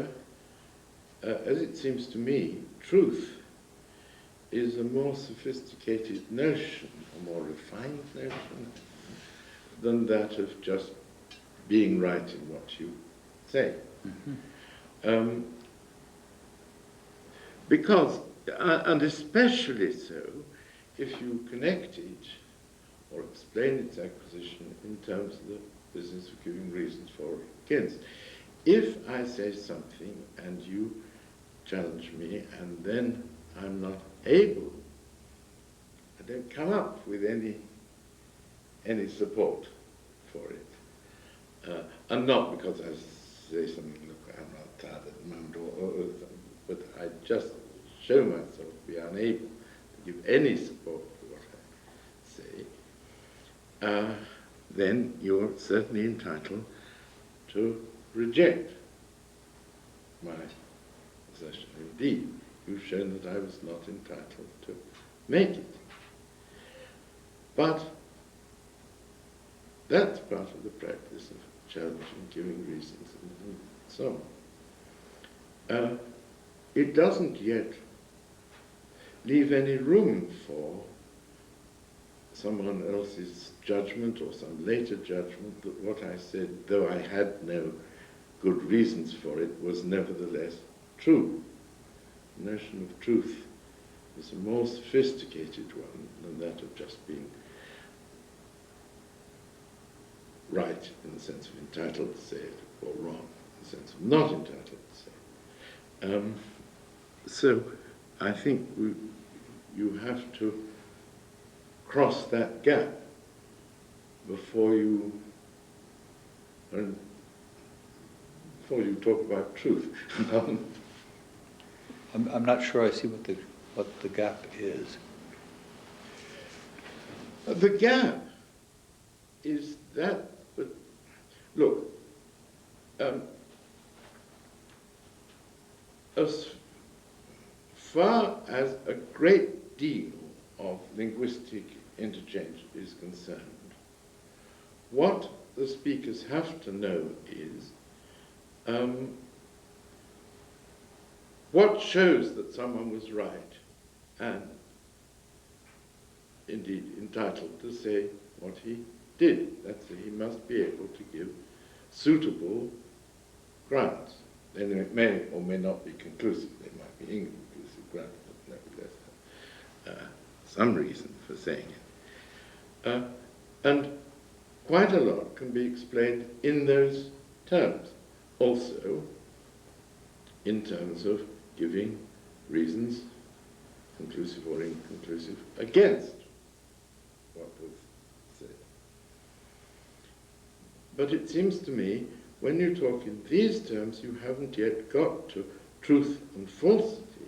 as it seems to me, truth is a more sophisticated notion, a more refined notion, than that of just being right in what you say. Mm-hmm. Because, and especially so, if you connect it or explain its acquisition in terms of the business of giving reasons for or against. If I say something and you challenge me and then I'm not able, I don't come up with any support for it. And not because I say something, look, I'm not tired at the moment, but I just show myself to be unable to give any support for what I say, then you're certainly entitled to reject my assertion. Indeed, you've shown that I was not entitled to make it. But that's part of the practice of challenging, giving reasons, and so on. It doesn't yet leave any room for someone else's judgment or some later judgment that what I said, though I had no good reasons for it, was nevertheless true. The notion of truth is a more sophisticated one than that of just being right in the sense of entitled to say it, or wrong in the sense of not entitled to say it. So I think you have to cross that gap before you talk about truth. I'm not sure I see what the gap is. The gap is that, but look, as far as a great deal of linguistic interchange is concerned, what the speakers have to know is what shows that someone was right and indeed entitled to say what he did. That's that he must be able to give suitable grounds. Then it may or may not be conclusive. They might be inconclusive grounds, but nevertheless some reason for saying it. And quite a lot can be explained in those terms. Also, in terms of giving reasons, conclusive or inconclusive, against what was said. But it seems to me, when you talk in these terms, you haven't yet got to truth and falsity,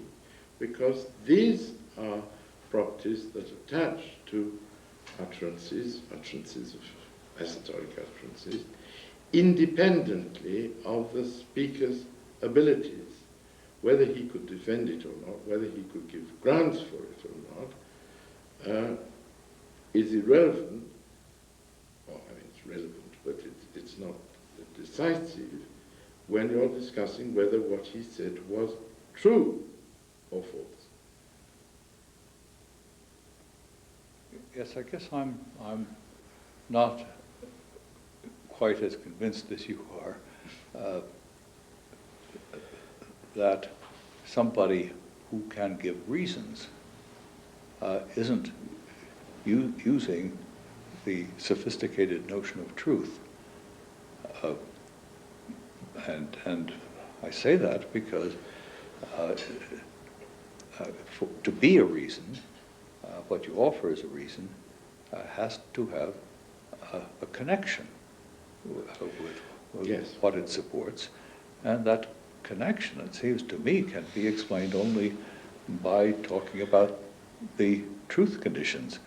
because these are properties that attach to utterances of esoteric utterances, independently of the speaker's abilities. Whether he could defend it or not, whether he could give grounds for it or not, is irrelevant. Well, I mean, it's relevant, but it's not decisive when you're discussing whether what he said was true or false. Yes, I guess I'm not quite as convinced as you are that somebody who can give reasons isn't using the sophisticated notion of truth. And I say that because to be a reason, what you offer as a reason has to have a connection with Yes. what it supports, and that connection, it seems to me, can be explained only by talking about the truth conditions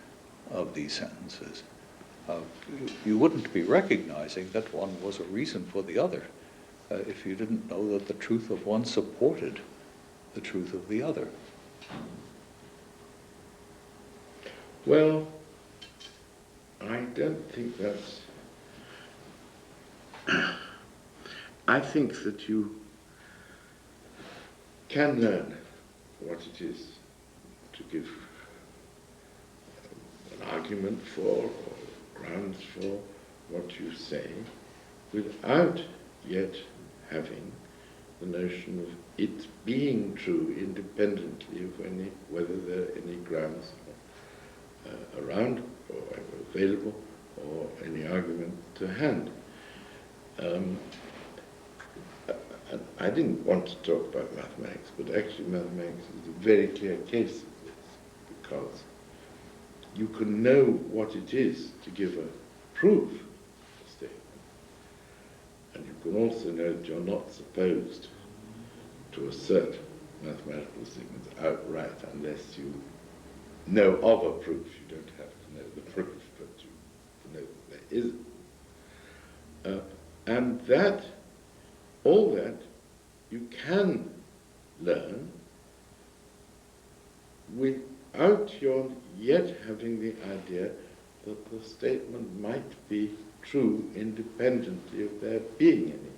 of these sentences. You wouldn't be recognizing that one was a reason for the other if you didn't know that the truth of one supported the truth of the other. Well, I don't think that's... I think that you can learn what it is to give an argument for or grounds for what you say without yet having the notion of it being true independently of whether there are any grounds around or available or any argument to hand. I didn't want to talk about mathematics, but actually mathematics is a very clear case of this, because you can know what it is to give a proof statement, and you can also know that you're not supposed to assert mathematical statements outright unless you know of a proof. You don't have to know the proof, but you know that there is. And that, all that, you can learn without your yet having the idea that the statement might be true independently of there being any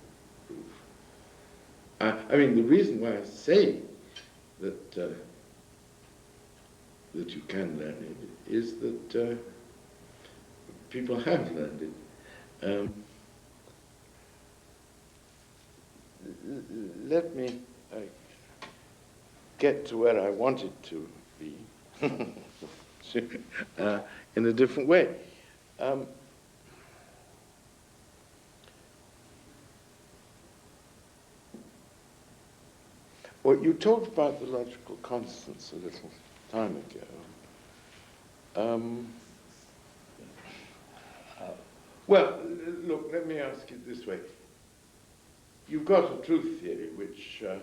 proof. I mean, the reason why I say that that you can learn it is that people have learned it. Let me get to where I wanted to be in a different way. Well, you talked about the logical constants a little time ago. Well, look, let me ask it this way. You've got a truth theory, which a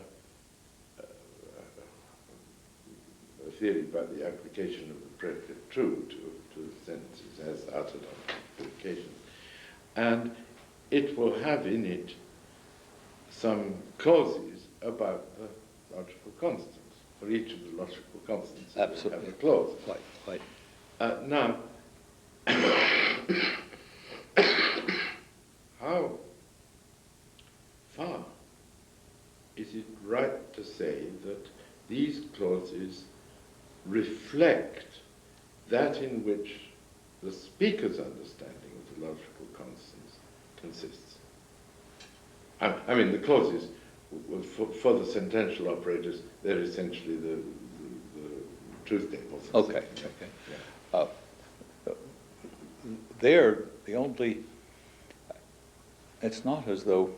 theory by the application of the predicate true to the sentences as uttered on the applications. And it will have in it some clauses about the logical constants. For each of the logical constants, it will Absolutely. have a clause. Quite. Now, how far is it right to say that these clauses reflect that in which the speaker's understanding of the logical constants consists? I mean, the clauses, for the sentential operators, they're essentially the truth tables. Okay. Yeah. They're the only, it's not as though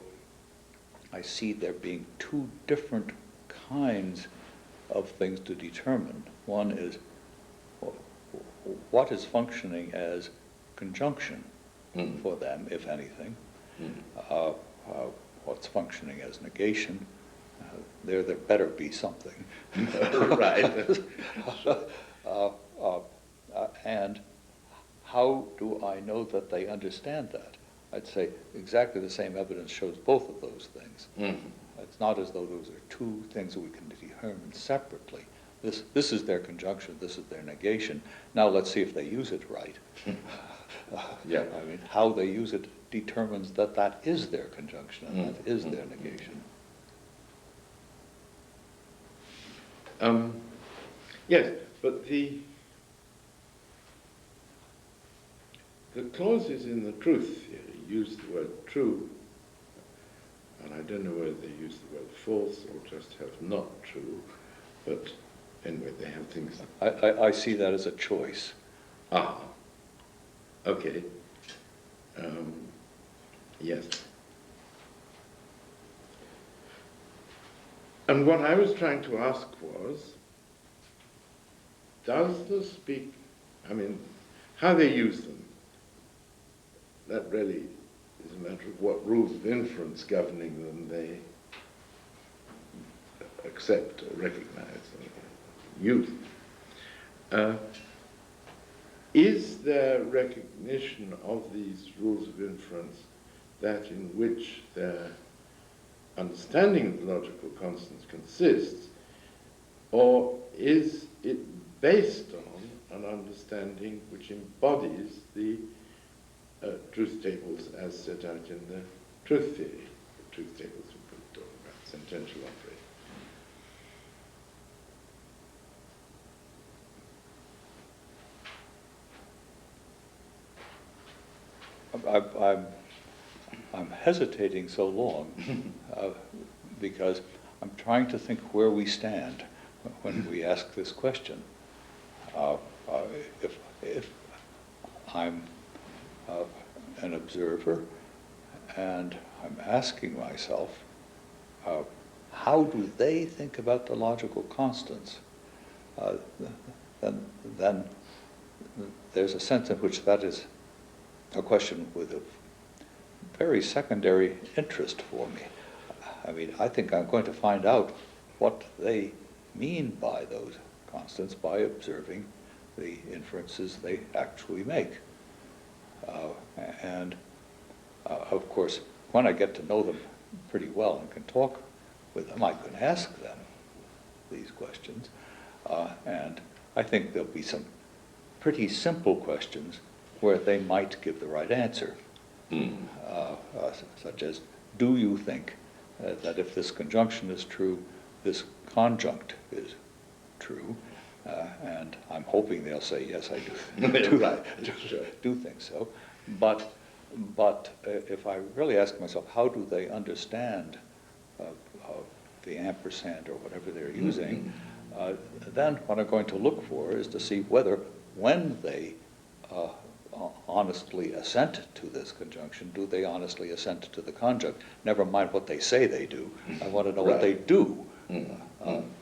I see there being two different kinds of things to determine. One is what is functioning as conjunction for them, if anything. What's functioning as negation. There better be something. Right. And how do I know that they understand that? I'd say exactly the same evidence shows both of those things. It's not as though those are two things that we can determine separately. This is their conjunction, this is their negation. Now let's see if they use it right. Yeah. I mean, how they use it determines that that is their conjunction and that is their negation. Yes, but the clauses in the truth theory use the word true, and I don't know whether they use the word false or just have not true, but anyway, they have things. I see that as a choice. Ah, okay. Yes. And what I was trying to ask was, how they use them, that really is a matter of what rules of inference governing them they accept or recognize or use. Is there recognition of these rules of inference that in which their understanding of logical constants consists, or is it based on an understanding which embodies the truth tables as set out in the truth theory? The truth tables we could talk about, sentential operator. I'm hesitating so long because I'm trying to think where we stand when we ask this question. If I'm an observer and I'm asking myself, how do they think about the logical constants? Then there's a sense in which that is a question with a very secondary interest for me. I mean, I think I'm going to find out what they mean by those constants by observing the inferences they actually make. Of course, when I get to know them pretty well and can talk with them, I can ask them these questions. And I think there'll be some pretty simple questions where they might give the right answer. Such as, do you think that if this conjunction is true, this conjunct is true? And I'm hoping they'll say, yes, I do think so. But if I really ask myself, how do they understand the ampersand or whatever they're using, then what I'm going to look for is to see whether, when they honestly assent to this conjunction, do they honestly assent to the conjunct? Never mind what they say they do. I want to know what they do.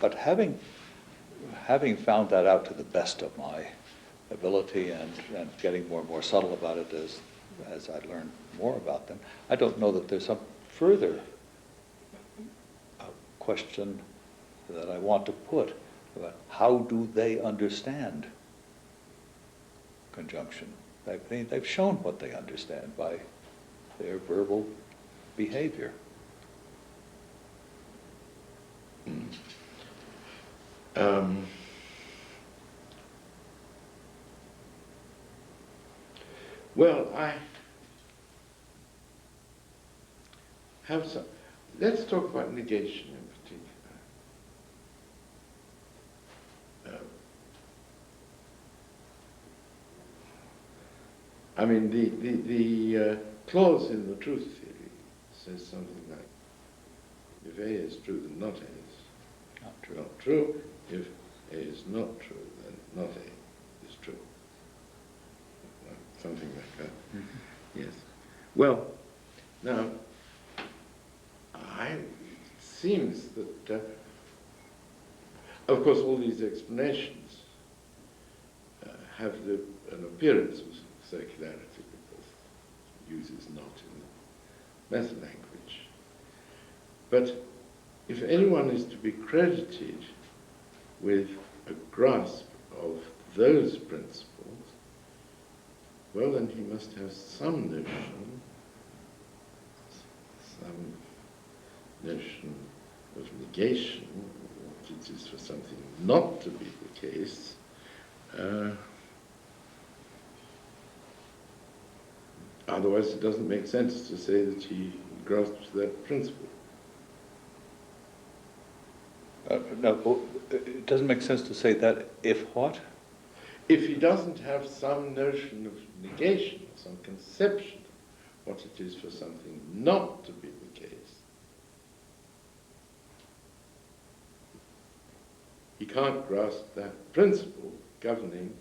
But having found that out to the best of my ability and getting more and more subtle about it as I learn more about them, I don't know that there's some further question that I want to put about how do they understand conjunction. They've shown what they understand by their verbal behavior. Well, I have some. Let's talk about negation in particular. I mean, the clause in the truth theory says something like, if A is true, then not A is not true. If A is not true, then not A is true. Something like that. Mm-hmm. Yes. Well, now, it seems that, of course, all these explanations have an appearance of circularity because use is not in the meta language. But if anyone is to be credited with a grasp of those principles, well, then he must have some notion of negation, what it is for something not to be the case. Otherwise, it doesn't make sense to say that he grasps that principle. No, it doesn't make sense to say that if what? If he doesn't have some notion of negation, some conception of what it is for something not to be the case, he can't grasp that principle governing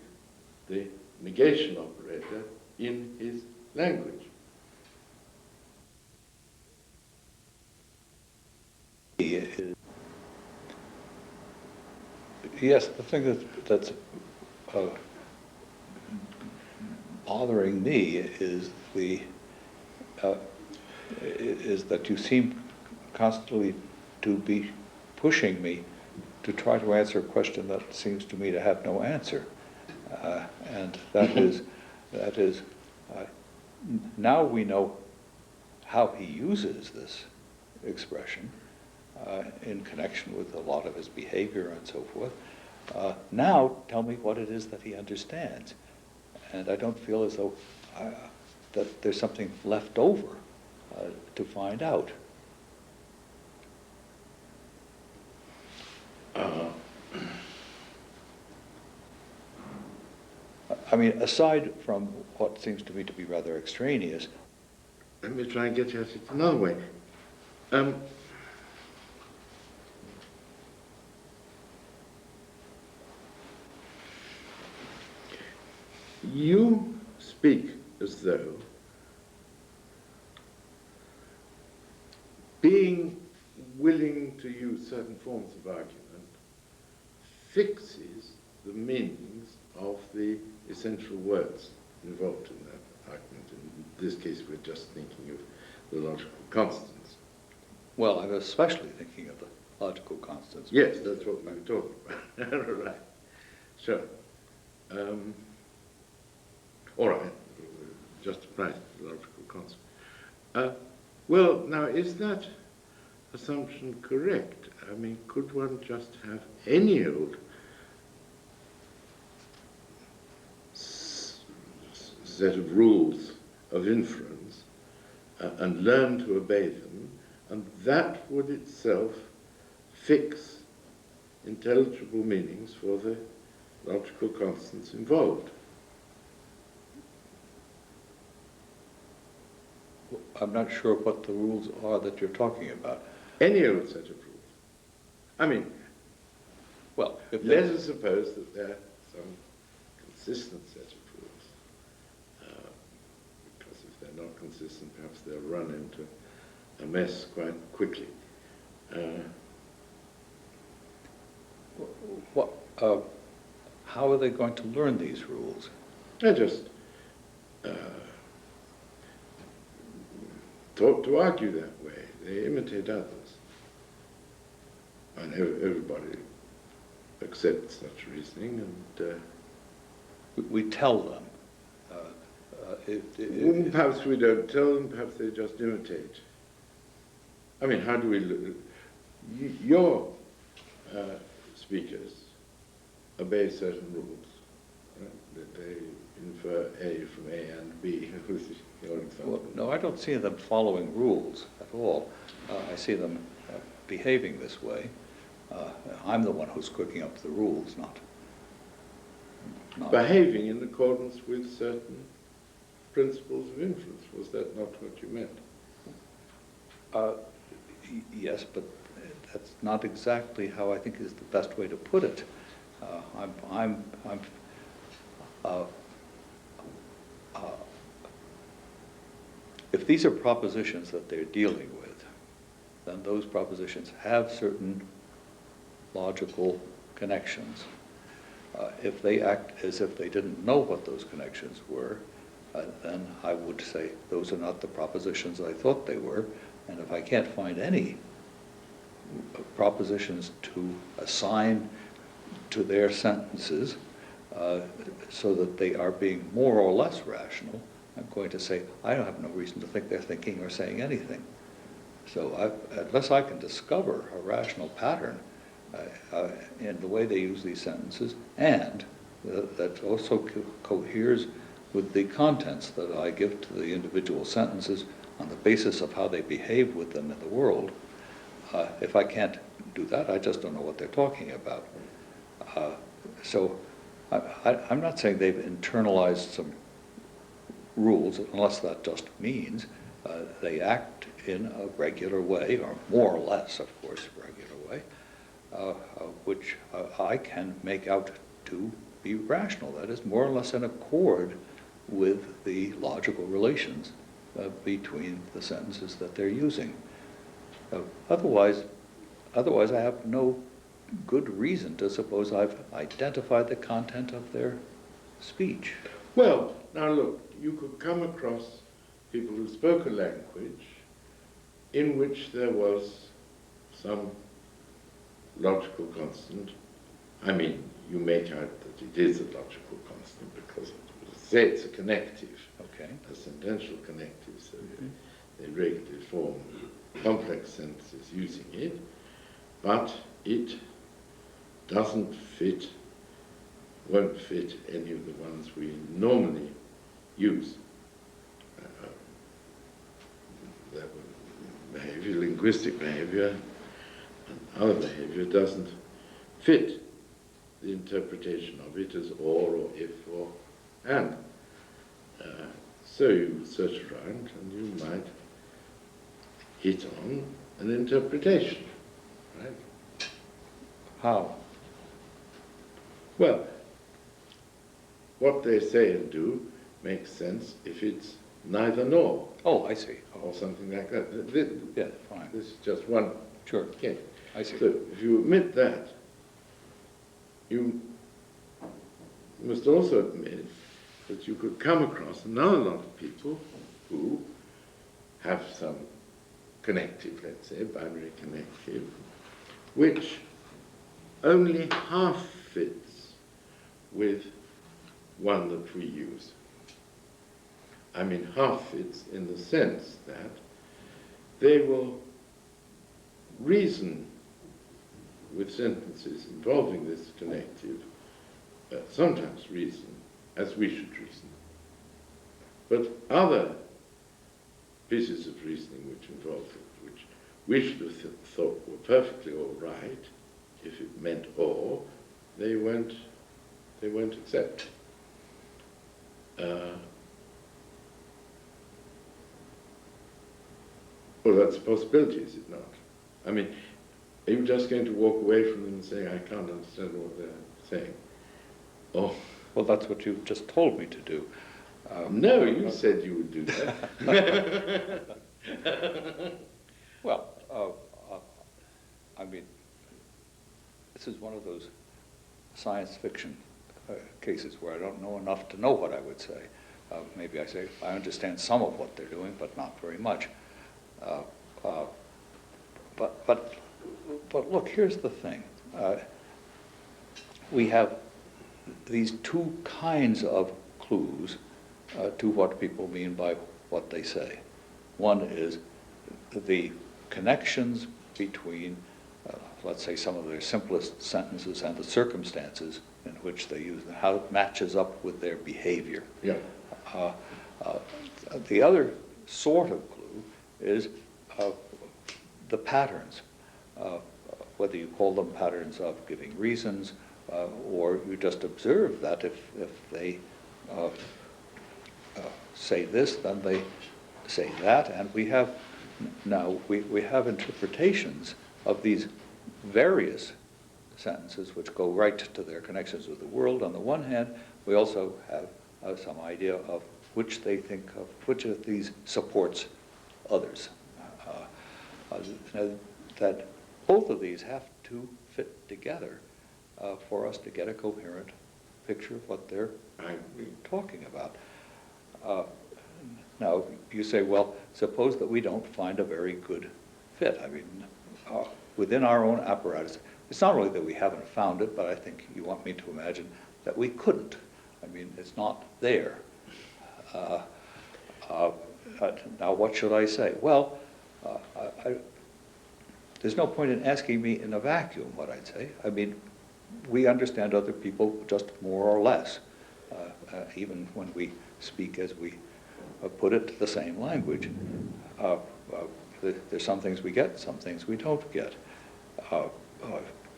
the negation operator in his language. Yes, the thing that's bothering me is is that you seem constantly to be pushing me to try to answer a question that seems to me to have no answer, and that is now we know how he uses this expression in connection with a lot of his behavior and so forth. Now tell me what it is that he understands. And I don't feel as though that there's something left over to find out. I mean, aside from what seems to me to be rather extraneous. Let me try and get at it another way. You speak as though being willing to use certain forms of argument fixes the meanings of the essential words involved in that argument. In this case, we're just thinking of the logical constants. Well, I'm especially thinking of the logical constants. Yes, that's what we were talking about. Right. Sure. All right, just apply to the logical constant. Well, now, is that assumption correct? I mean, could one just have any old set of rules of inference and learn to obey them, and that would itself fix intelligible meanings for the logical constants involved? I'm not sure what the rules are that you're talking about. Any old set of rules. I mean, well, let us suppose that there are some consistent set of rules. Because if they're not consistent, perhaps they'll run into a mess quite quickly. How are they going to learn these rules? They're just taught to argue that way. They imitate others. And everybody accepts such reasoning, and We tell them Perhaps we don't tell them, perhaps they just imitate. I mean, how do we look? Your speakers obey certain rules. Right? That they infer A from A and B, was your example. Well, no, I don't see them following rules at all. I see them behaving this way. I'm the one who's cooking up the rules, not Behaving in accordance with certain principles of influence. Was that not what you meant? Yes, but that's not exactly how I think is the best way to put it. If these are propositions that they're dealing with, then those propositions have certain logical connections. If they act as if they didn't know what those connections were, then I would say those are not the propositions I thought they were. And if I can't find any propositions to assign to their sentences so that they are being more or less rational, I'm going to say I don't have no reason to think they're thinking or saying anything. So unless I can discover a rational pattern in the way they use these sentences, and that also coheres with the contents that I give to the individual sentences on the basis of how they behave with them in the world, if I can't do that, I just don't know what they're talking about. So I'm not saying they've internalized some rules, unless that just means they act in a regular way, or more or less, of course, regular way, which I can make out to be rational. That is more or less in accord with the logical relations between the sentences that they're using. Otherwise I have no good reason to suppose I've identified the content of their speech. Well, now look, you could come across people who spoke a language in which there was some logical constant. I mean, you make out that it is a logical constant because say it's a connective, Okay. a sentential connective, so they regularly form complex sentences using it, but it doesn't fit, won't fit any of the ones we normally use. Behavior, linguistic behavior, and our behavior doesn't fit the interpretation of it as or if or and. So you search around and you might hit on an interpretation, right? How? Well, what they say and do makes sense if it's neither nor. Oh, I see. Or something like that. Yeah, fine. This is just one Sure. case. I see. So if you admit that, you must also admit that you could come across another lot of people who have some connective, let's say, binary connective, which only half fits with one that we use. I mean, half fits in the sense that they will reason with sentences involving this connective, sometimes reason as we should reason. But other pieces of reasoning which involve it, which we should have thought were perfectly all right, if it meant or, they won't accept. Well, that's a possibility, is it not? I mean, are you just going to walk away from them and say, I can't understand what they're saying? Or, Well, that's what you just told me to do. no, you said you would do that. Well, I mean, this is one of those science fiction cases where I don't know enough to know what I would say. Maybe I say, I understand some of what they're doing, but not very much. But look, here's the thing. We have these two kinds of clues to what people mean by what they say. One is the connections between, let's say, some of their simplest sentences and the circumstances in which they use them, how it matches up with their behavior. Yeah. The other sort of clue is the patterns, whether you call them patterns of giving reasons, or you just observe that if they say this, then they say that, and we have interpretations of these various sentences which go right to their connections with the world. On the one hand, we also have some idea of which they think of, which of these supports others. That both of these have to fit together for us to get a coherent picture of what they're talking about. Now, you say, well, suppose that we don't find a very good fit. I mean, within our own apparatus, it's not only that we haven't found it, but I think you want me to imagine that we couldn't. I mean, it's not there. Now, what should I say? Well, there's no point in asking me in a vacuum what I'd say. I mean, we understand other people just more or less, even when we speak as we put it the same language. There's some things we get, some things we don't get.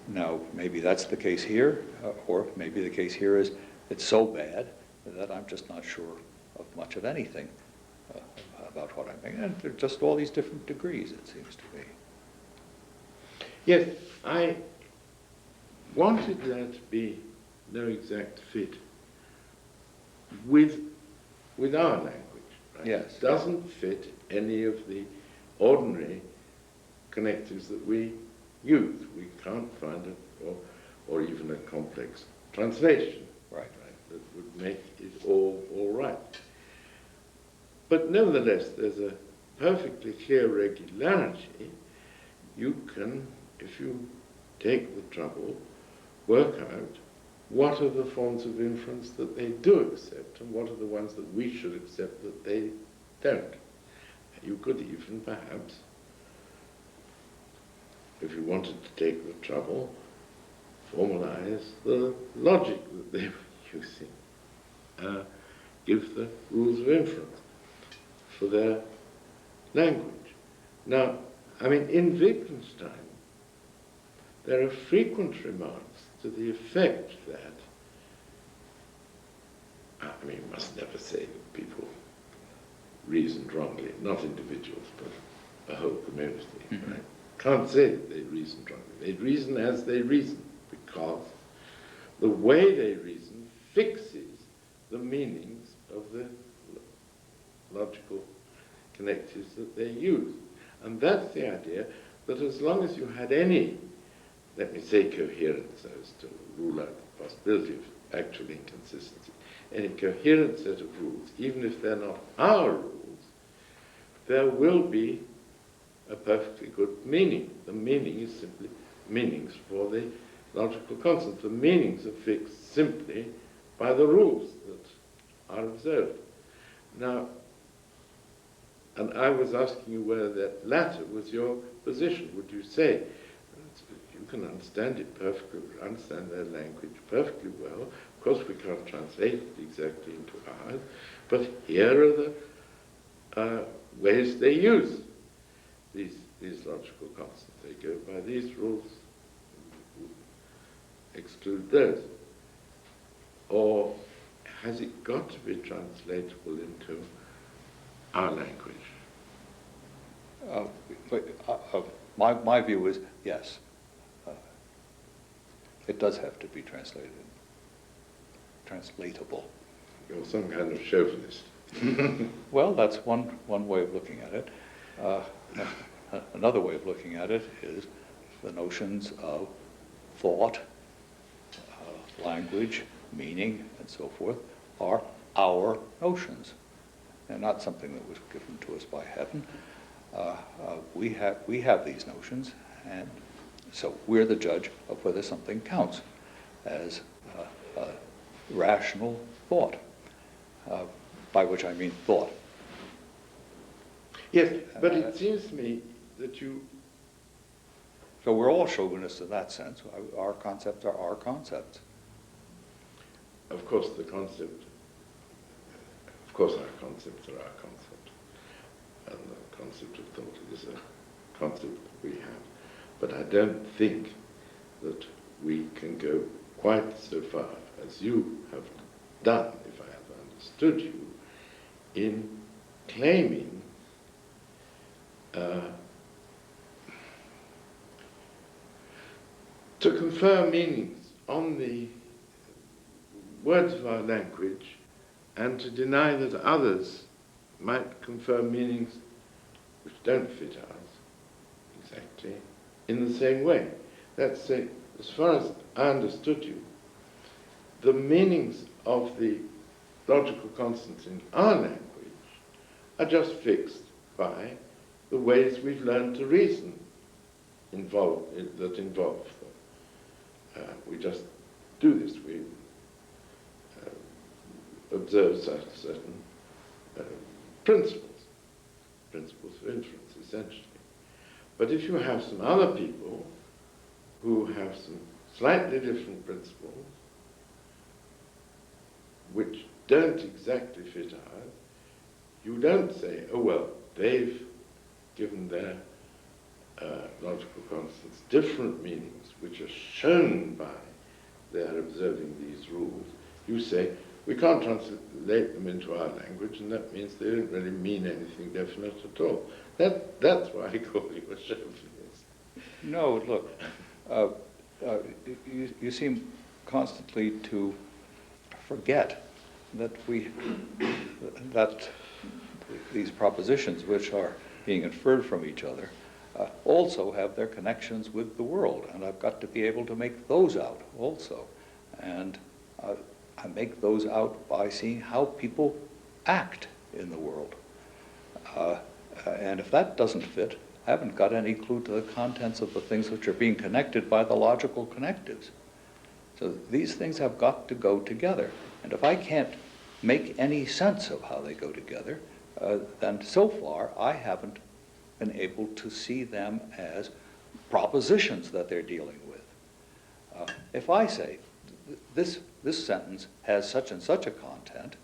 Now, maybe that's the case here, or maybe the case here is it's so bad that I'm just not sure of much of anything about what I'm thinking. And there are just all these different degrees, it seems to me. Yes, I wanted there to be no exact fit with our language. Right? Yes. It doesn't fit any of the ordinary connectives that we use. We can't find it, or even a complex translation, right, that would make it all right. But nevertheless, there's a perfectly clear regularity. You can, if you take the trouble, work out what are the forms of inference that they do accept and what are the ones that we should accept that they don't. You could even perhaps, if you wanted to take the trouble, formalize the logic that they were using, give the rules of inference for their language. Now, I mean, in Wittgenstein, there are frequent remarks to the effect that, I mean, you must never say that people reasoned wrongly, not individuals, but a whole community, right? Can't say that they reasoned wrongly. They reason as they reason, because the way they reason fixes the meanings of the logical connectives that they use. And that's the idea that as long as you had any, let me say coherence, so as to rule out the possibility of actual inconsistency, any coherent set of rules, even if they're not our rules, there will be a perfectly good meaning. The meaning is simply meanings for the logical constants. The meanings are fixed simply by the rules that are observed. Now, and I was asking you whether that latter was your position. Would you say, you can understand it perfectly, understand their language perfectly well. Of course, we can't translate it exactly into ours, but here are the ways they use these logical constants. They go by these rules, exclude those. Or has it got to be translatable into our language? My view is yes. It does have to be translatable. You're some kind of chauvinist. Well, that's one way of looking at it. Another way of looking at it is the notions of thought, language, meaning, and so forth are our notions. And not something that was given to us by heaven. We have these notions, and so we're the judge of whether something counts as rational thought. by which I mean thought. Yes, but it seems to me that you... So we're all chauvinists in that sense. Our concepts are our concepts. Of course, our concepts are our concept. And the concept of thought is a concept that we have. But I don't think that we can go quite so far as you have done, if I have understood you, in claiming to confer meanings on the words of our language and to deny that others might confer meanings which don't fit ours exactly in the same way. That's as far as I understood you, the meanings of the logical constants in our language are just fixed by the ways we've learned to reason that involve them. We just do this. We observe certain principles of inference, essentially. But if you have some other people who have some slightly different principles, which don't exactly fit ours, you don't say, oh well, they've given their logical constants different meanings, which are shown by their observing these rules. You say, we can't translate them into our language, and that means they don't really mean anything definite at all. That's why I call you a chauvinist. No, look, you seem constantly to forget that that these propositions, which are being inferred from each other, also have their connections with the world, and I've got to be able to make those out also. And I make those out by seeing how people act in the world. And if that doesn't fit, I haven't got any clue to the contents of the things which are being connected by the logical connectives. So these things have got to go together. And if I can't make any sense of how they go together, then so far I haven't been able to see them as propositions that they're dealing with. If I say, this sentence has such and such a content,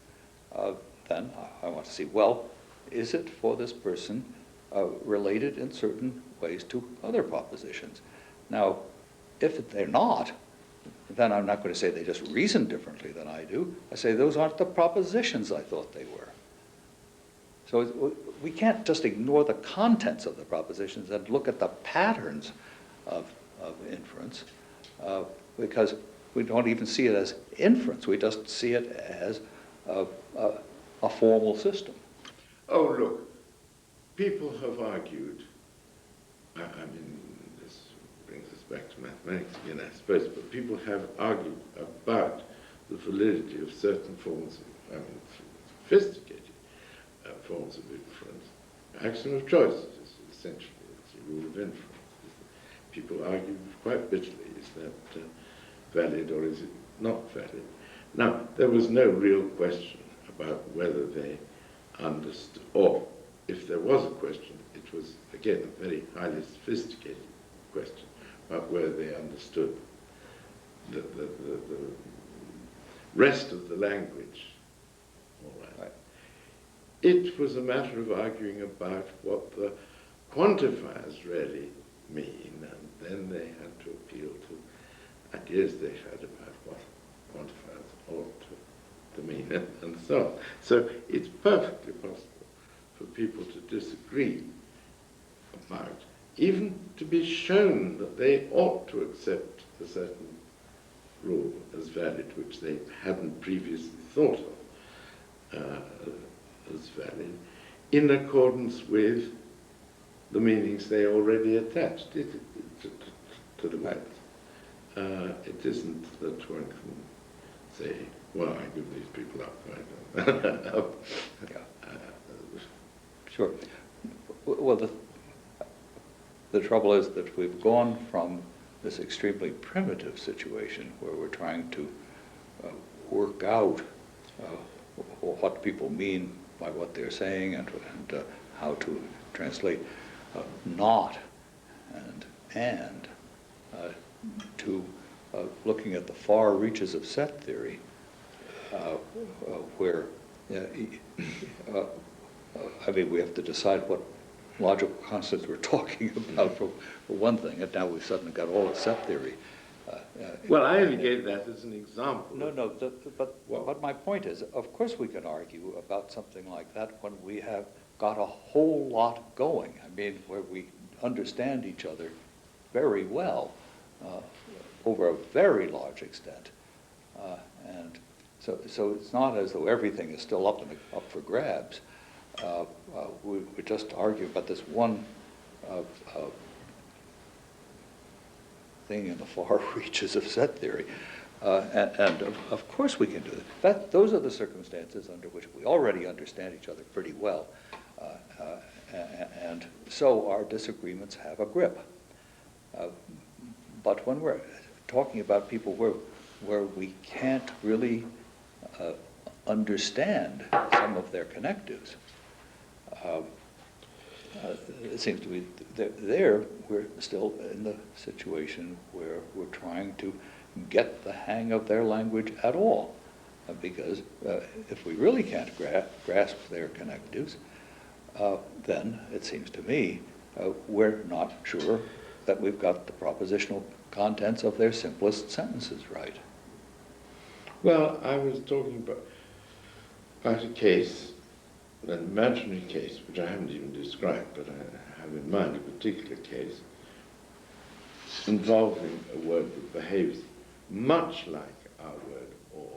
then I want to see, well, is it for this person related in certain ways to other propositions? Now, if they're not, then I'm not going to say they just reason differently than I do. I say those aren't the propositions I thought they were. So we can't just ignore the contents of the propositions and look at the patterns of inference, because we don't even see it as inference. We just see it as a formal system. Oh, look, people have argued, I mean, this brings us back to mathematics again, I suppose, but people have argued about the validity of certain forms of, I mean, sophisticated forms of inference. Axiom of choice is essentially, it's a rule of inference. People argue quite bitterly, is that valid or is it not valid? Now, there was no real question about whether they understood, or if there was a question, it was, again, a very highly sophisticated question about whether they understood the rest of the language. All right. It was a matter of arguing about what the quantifiers really mean, and then they had to appeal to ideas they had about what quantifiers ought to mean, and so on. So it's perfectly possible for people to disagree about, even to be shown that they ought to accept a certain rule as valid, which they hadn't previously thought of as valid, in accordance with the meanings they already attached to the words. It isn't that one can say, well, I give these people up. Sure. Well, the trouble is that we've gone from this extremely primitive situation where we're trying to work out what people mean by what they're saying and how to translate not and to looking at the far reaches of set theory, where I mean, we have to decide what logical constants we're talking about for one thing, and now we've suddenly got all of set theory. Well, I only gave that as an example. No, but my point is, of course we can argue about something like that when we have got a whole lot going. I mean, where we understand each other very well over a very large extent. And so it's not as though everything is still up for grabs. We just argue about this one thing in the far reaches of set theory. And of course we can do that. Those are the circumstances under which we already understand each other pretty well. And so our disagreements have a grip. But when we're talking about people where we can't really understand some of their connectives, it seems to me there we're still in the situation where we're trying to get the hang of their language at all. Because if we really can't grasp their connectives, then it seems to me we're not sure that we've got the propositional contents of their simplest sentences right. Well, I was talking about a case, an imaginary case, which I haven't even described, but I have in mind a particular case involving a word that behaves much like our word or,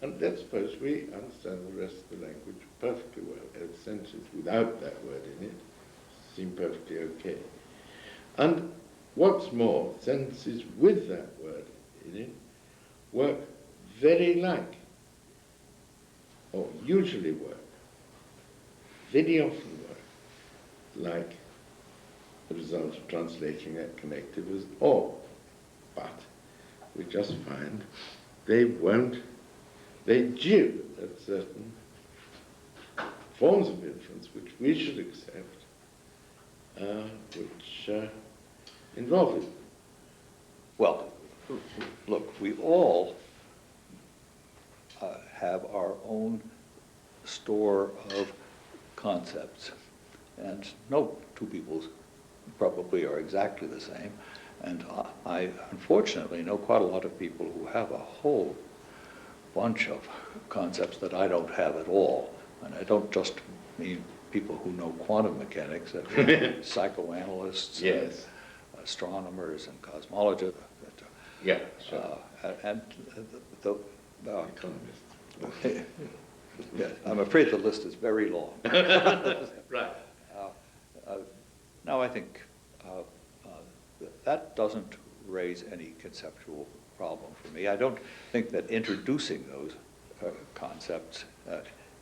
and let's suppose we understand the rest of the language perfectly well, as sentences without that word in it seem perfectly okay. And what's more, sentences with that word in it work very like, or usually work, very often work, like the result of translating that connective as or. But we just find they do at certain forms of inference which we should accept, which involve it. Well, look, we all have our own store of concepts, and no two people probably are exactly the same. And I unfortunately know quite a lot of people who have a whole bunch of concepts that I don't have at all. And I don't just mean people who know quantum mechanics, I mean psychoanalysts, yes, and astronomers and cosmologists. Yeah, sure. And the economists. Yeah, I'm afraid the list is very long. Right. Now, I think that doesn't raise any conceptual problem for me. I don't think that introducing those concepts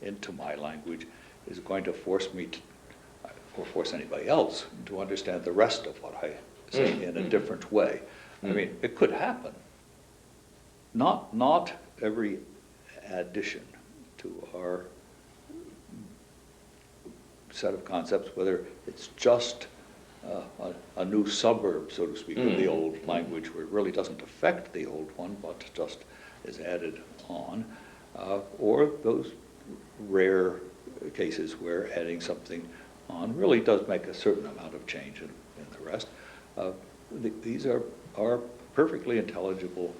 into my language is going to force me to, or force anybody else to understand the rest of what I say in a different way. I mean, it could happen. Not every addition to our set of concepts, whether it's just a new suburb, so to speak, of the old language, where it really doesn't affect the old one, but just is added on, or those rare cases where adding something on really does make a certain amount of change in the rest. These are perfectly intelligible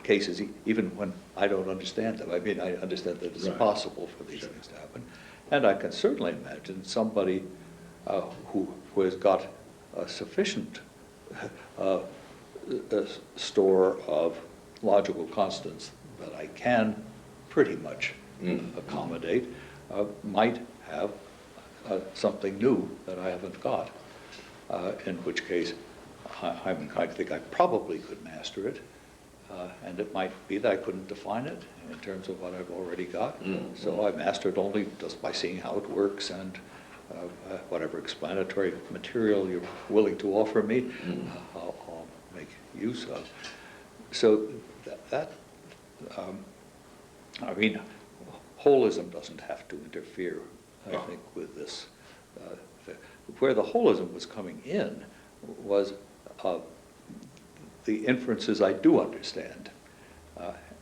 cases, even when I don't understand them. I mean, I understand that it's possible for these things to happen. And I can certainly imagine somebody who has got a sufficient store of logical constants that I can pretty much accommodate, might have something new that I haven't got, in which case I think I probably could master it. And it might be that I couldn't define it in terms of what I've already got. So I mastered only just by seeing how it works and whatever explanatory material you're willing to offer me, I'll make use of. So I mean, holism doesn't have to interfere, I think, with this. Where the holism was coming in was the inferences I do understand.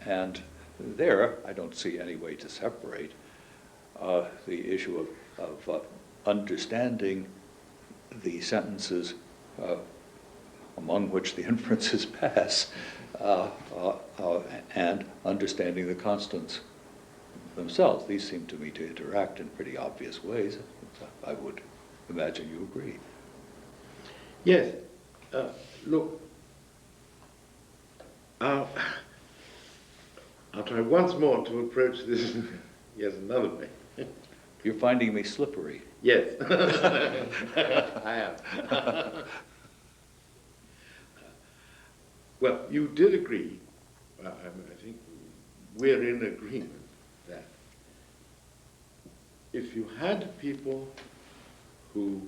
And there, I don't see any way to separate the issue of understanding the sentences among which the inferences pass and understanding the constants themselves. These seem to me to interact in pretty obvious ways. I would imagine you agree. Yes. Look, I'll try once more to approach this, yes, another way. You're finding me slippery. Yes, I am. Well, you did agree, I think we're in agreement, that if you had people who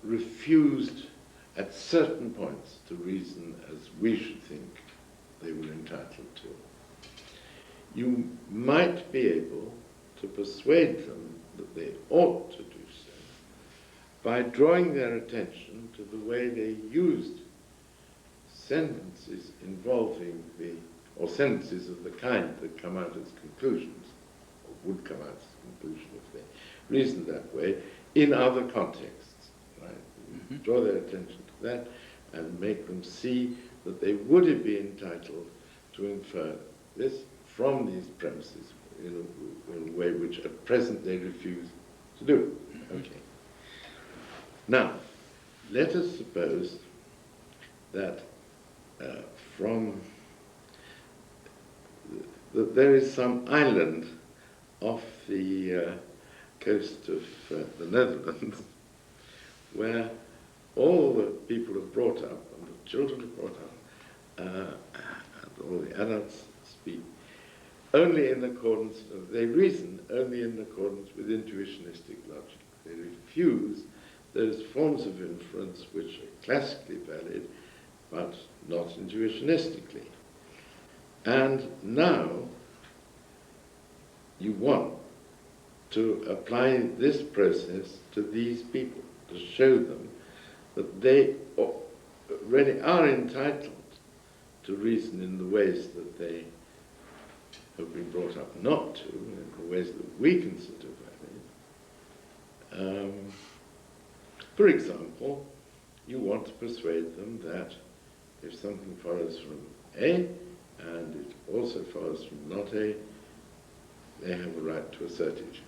refused at certain points to reason as we should think they were entitled to, you might be able to persuade them that they ought to do so by drawing their attention to the way they used sentences involving or sentences of the kind that come out as conclusions, or would come out as conclusions if they reasoned that way, in other contexts. Right? Mm-hmm. Draw their attention to that and make them see that they would be entitled to infer this from these premises in a way which at present they refuse to do. Okay. Now, let us suppose that that there is some island off the coast of the Netherlands where all the people are brought up, and the children are brought up, and all the adults speak only in accordance, they reason only in accordance with intuitionistic logic. They refuse those forms of inference which are classically valid, but not intuitionistically. And now you want to apply this process to these people, to show them that they really are entitled to reason in the ways that they have been brought up not to, in the ways that we consider valid. For example, you want to persuade them that if something follows from A, and it also follows from not A, they have a right to assert it.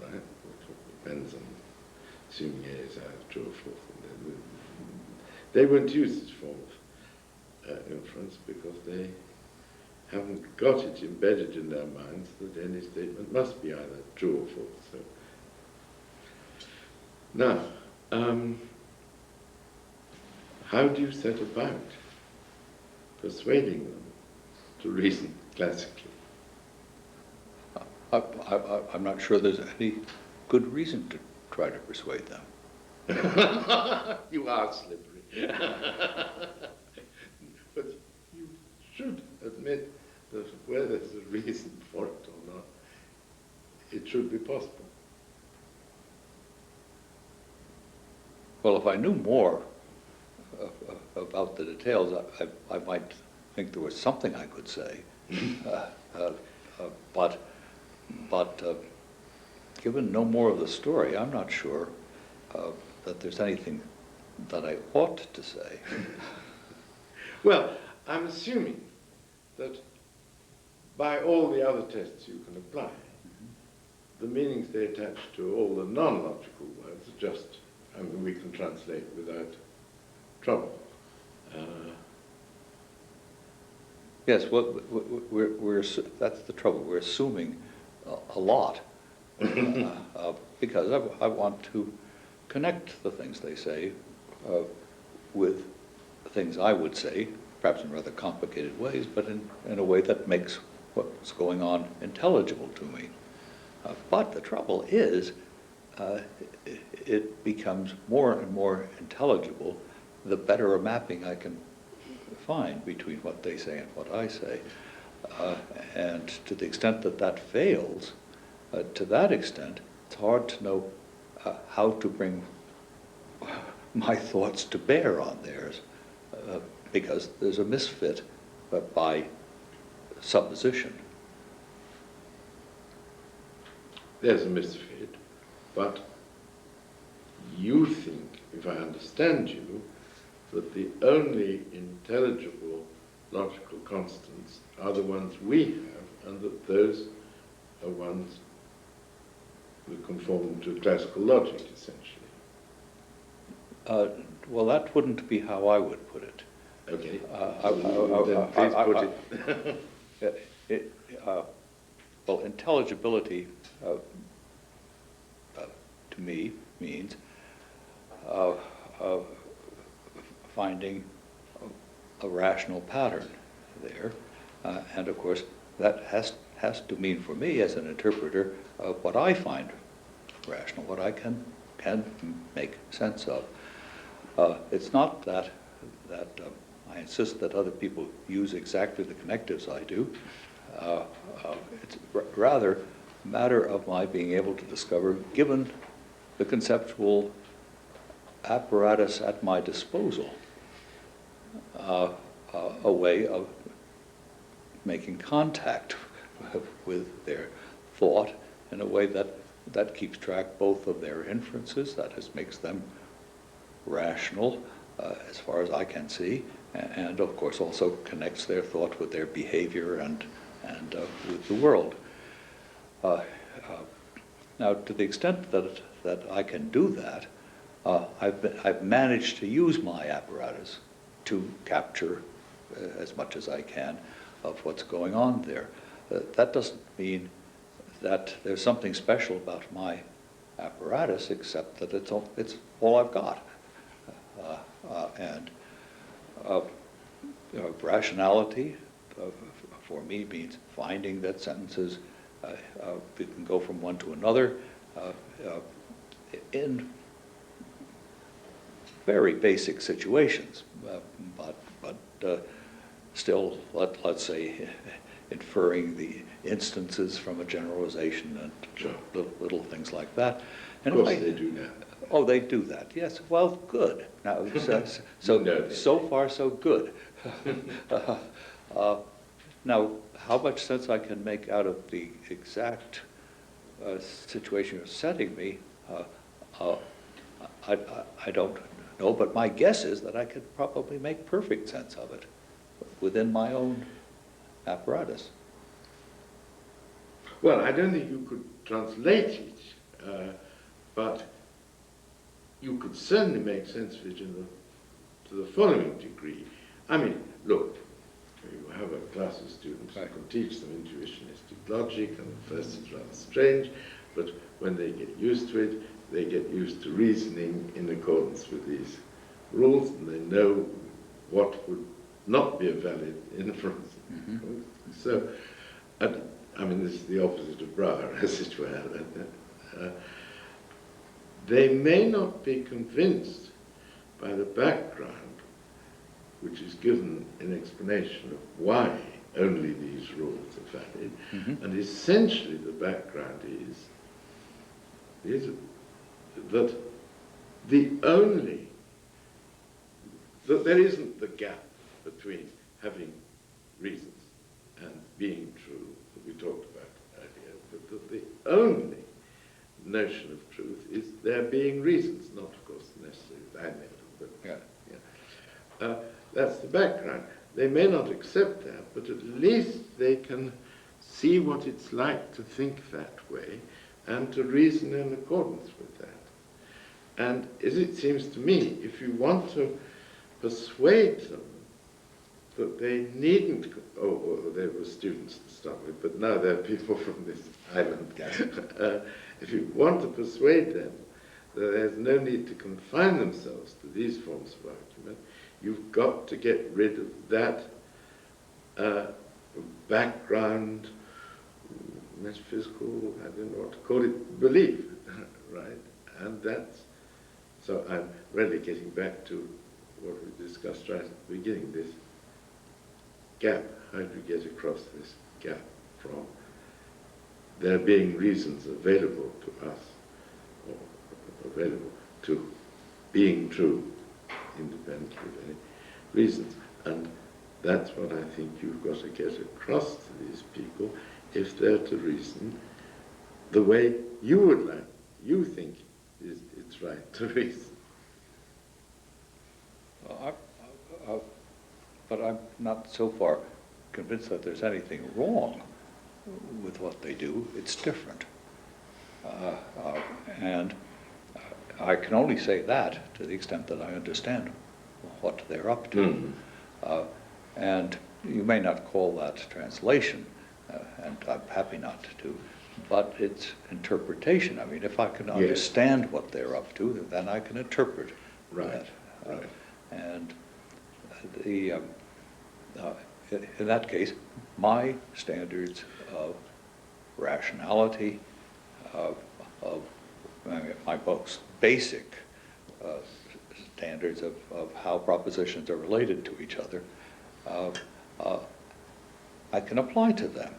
Right? It depends on assuming A is either true or false. They won't use this form of inference because they haven't got it embedded in their minds that any statement must be either true or false. So, now, how do you set about persuading them to reason classically? I'm not sure there's any good reason to try to persuade them. You are slippery. But you should admit that where there's a reason for it or not, it should be possible. Well, if I knew more about the details, I might think there was something I could say. But given no more of the story, I'm not sure that there's anything that I ought to say. Well, I'm assuming that by all the other tests you can apply, the meanings they attach to all the non-logical words are just, I mean, we can translate without trouble. Yes, well, that's the trouble. We're assuming a lot because I want to connect the things they say with things I would say, perhaps in rather complicated ways, but in a way that makes what's going on intelligible to me. But the trouble is, it becomes more and more intelligible the better a mapping I can fine between what they say and what I say. And to the extent that that fails, to that extent, it's hard to know how to bring my thoughts to bear on theirs, because there's a misfit by supposition. There's a misfit, but you think, if I understand you, that the only intelligible logical constants are the ones we have, and that those are ones that conform to classical logic, essentially. Well, that wouldn't be how I would put it. Okay. Then please put it. Well, intelligibility to me means finding a rational pattern there, and of course that has to mean for me as an interpreter what I find rational, what I can make sense of. It's not that I insist that other people use exactly the connectives I do. It's rather a matter of my being able to discover, given the conceptual apparatus at my disposal, a way of making contact with their thought in a way that keeps track both of their inferences, that is, makes them rational as far as I can see, and of course also connects their thought with their behavior and with the world. Now, to the extent that I can do that, I've managed to use my apparatus to capture as much as I can of what's going on there. That doesn't mean that there's something special about my apparatus, except that it's all I've got. Rationality for me means finding that sentences we can go from one to another in very basic situations, but still, let's say, inferring the instances from a generalization and Sure. little things like that. And of course they do that. Oh, they do that. Yes. Well, good. Now, so far, so good. Now, how much sense I can make out of the exact situation you're setting me, I don't know. But my guess is that I could probably make perfect sense of it within my own apparatus. Well, I don't think you could translate it, but you could certainly make sense of it to the following degree. I mean, look, you have a class of students who can teach them intuitionistic logic, and at first it's rather strange, but when they get used to it, they get used to reasoning in accordance with these rules, and they know what would not be a valid inference. Mm-hmm. So, I mean, this is the opposite of Brouwer, as it were. They may not be convinced by the background, which is given in explanation of why only these rules are valid, mm-hmm. And essentially the background is that that there isn't the gap between having reasons and being true that we talked about earlier, but that the only notion of truth is there being reasons, not of course necessarily that I know, but yeah. That's the background. They may not accept that, but at least they can see what it's like to think that way and to reason in accordance with that. And as it seems to me, if you want to persuade them that they needn't, they were students to start with, but now they're people from this island. If you want to persuade them that there's no need to confine themselves to these forms of argument, you've got to get rid of that background, metaphysical, I don't know what to call it, belief, right? And so I'm really getting back to what we discussed right at the beginning, this gap? How do you get across this gap from there being reasons available to us, or available to being true, independently of any reasons? And that's what I think you've got to get across to these people if they're to reason the way you would like, you think it's right to reason. But I'm not so far convinced that there's anything wrong with what they do. It's different. And I can only say that to the extent that I understand what they're up to. And you may not call that translation, and I'm happy not to, but it's interpretation. I mean, if I can understand what they're up to, then I can interpret that. Right. And in that case, my standards of rationality, my most basic standards of how propositions are related to each other, I can apply to them.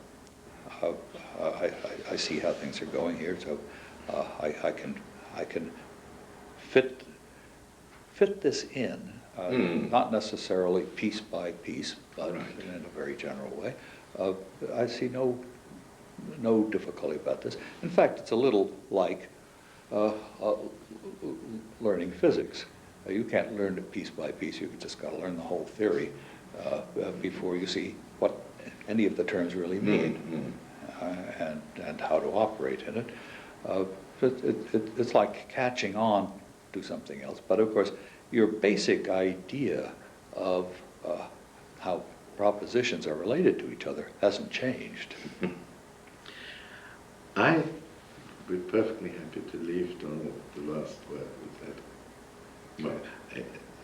I see how things are going here, so I can fit this in, not necessarily piece by piece, but in a very general way. I see no difficulty about this. In fact, it's a little like learning physics. You can't learn it piece by piece. You've just got to learn the whole theory before you see what any of the terms really mean and how to operate in it. It's like catching on to something else. But of course, your basic idea of how propositions are related to each other hasn't changed. I would be perfectly happy to leave Donald the last word with that. But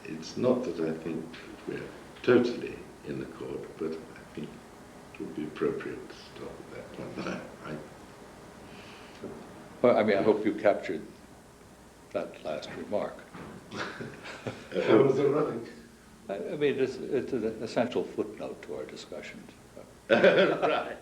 it's not that I think that we're totally in accord, but I think it would be appropriate to stop at that point. Well, I mean, I hope you captured that last remark. How was it running? I mean, it's an essential footnote to our discussions. Right.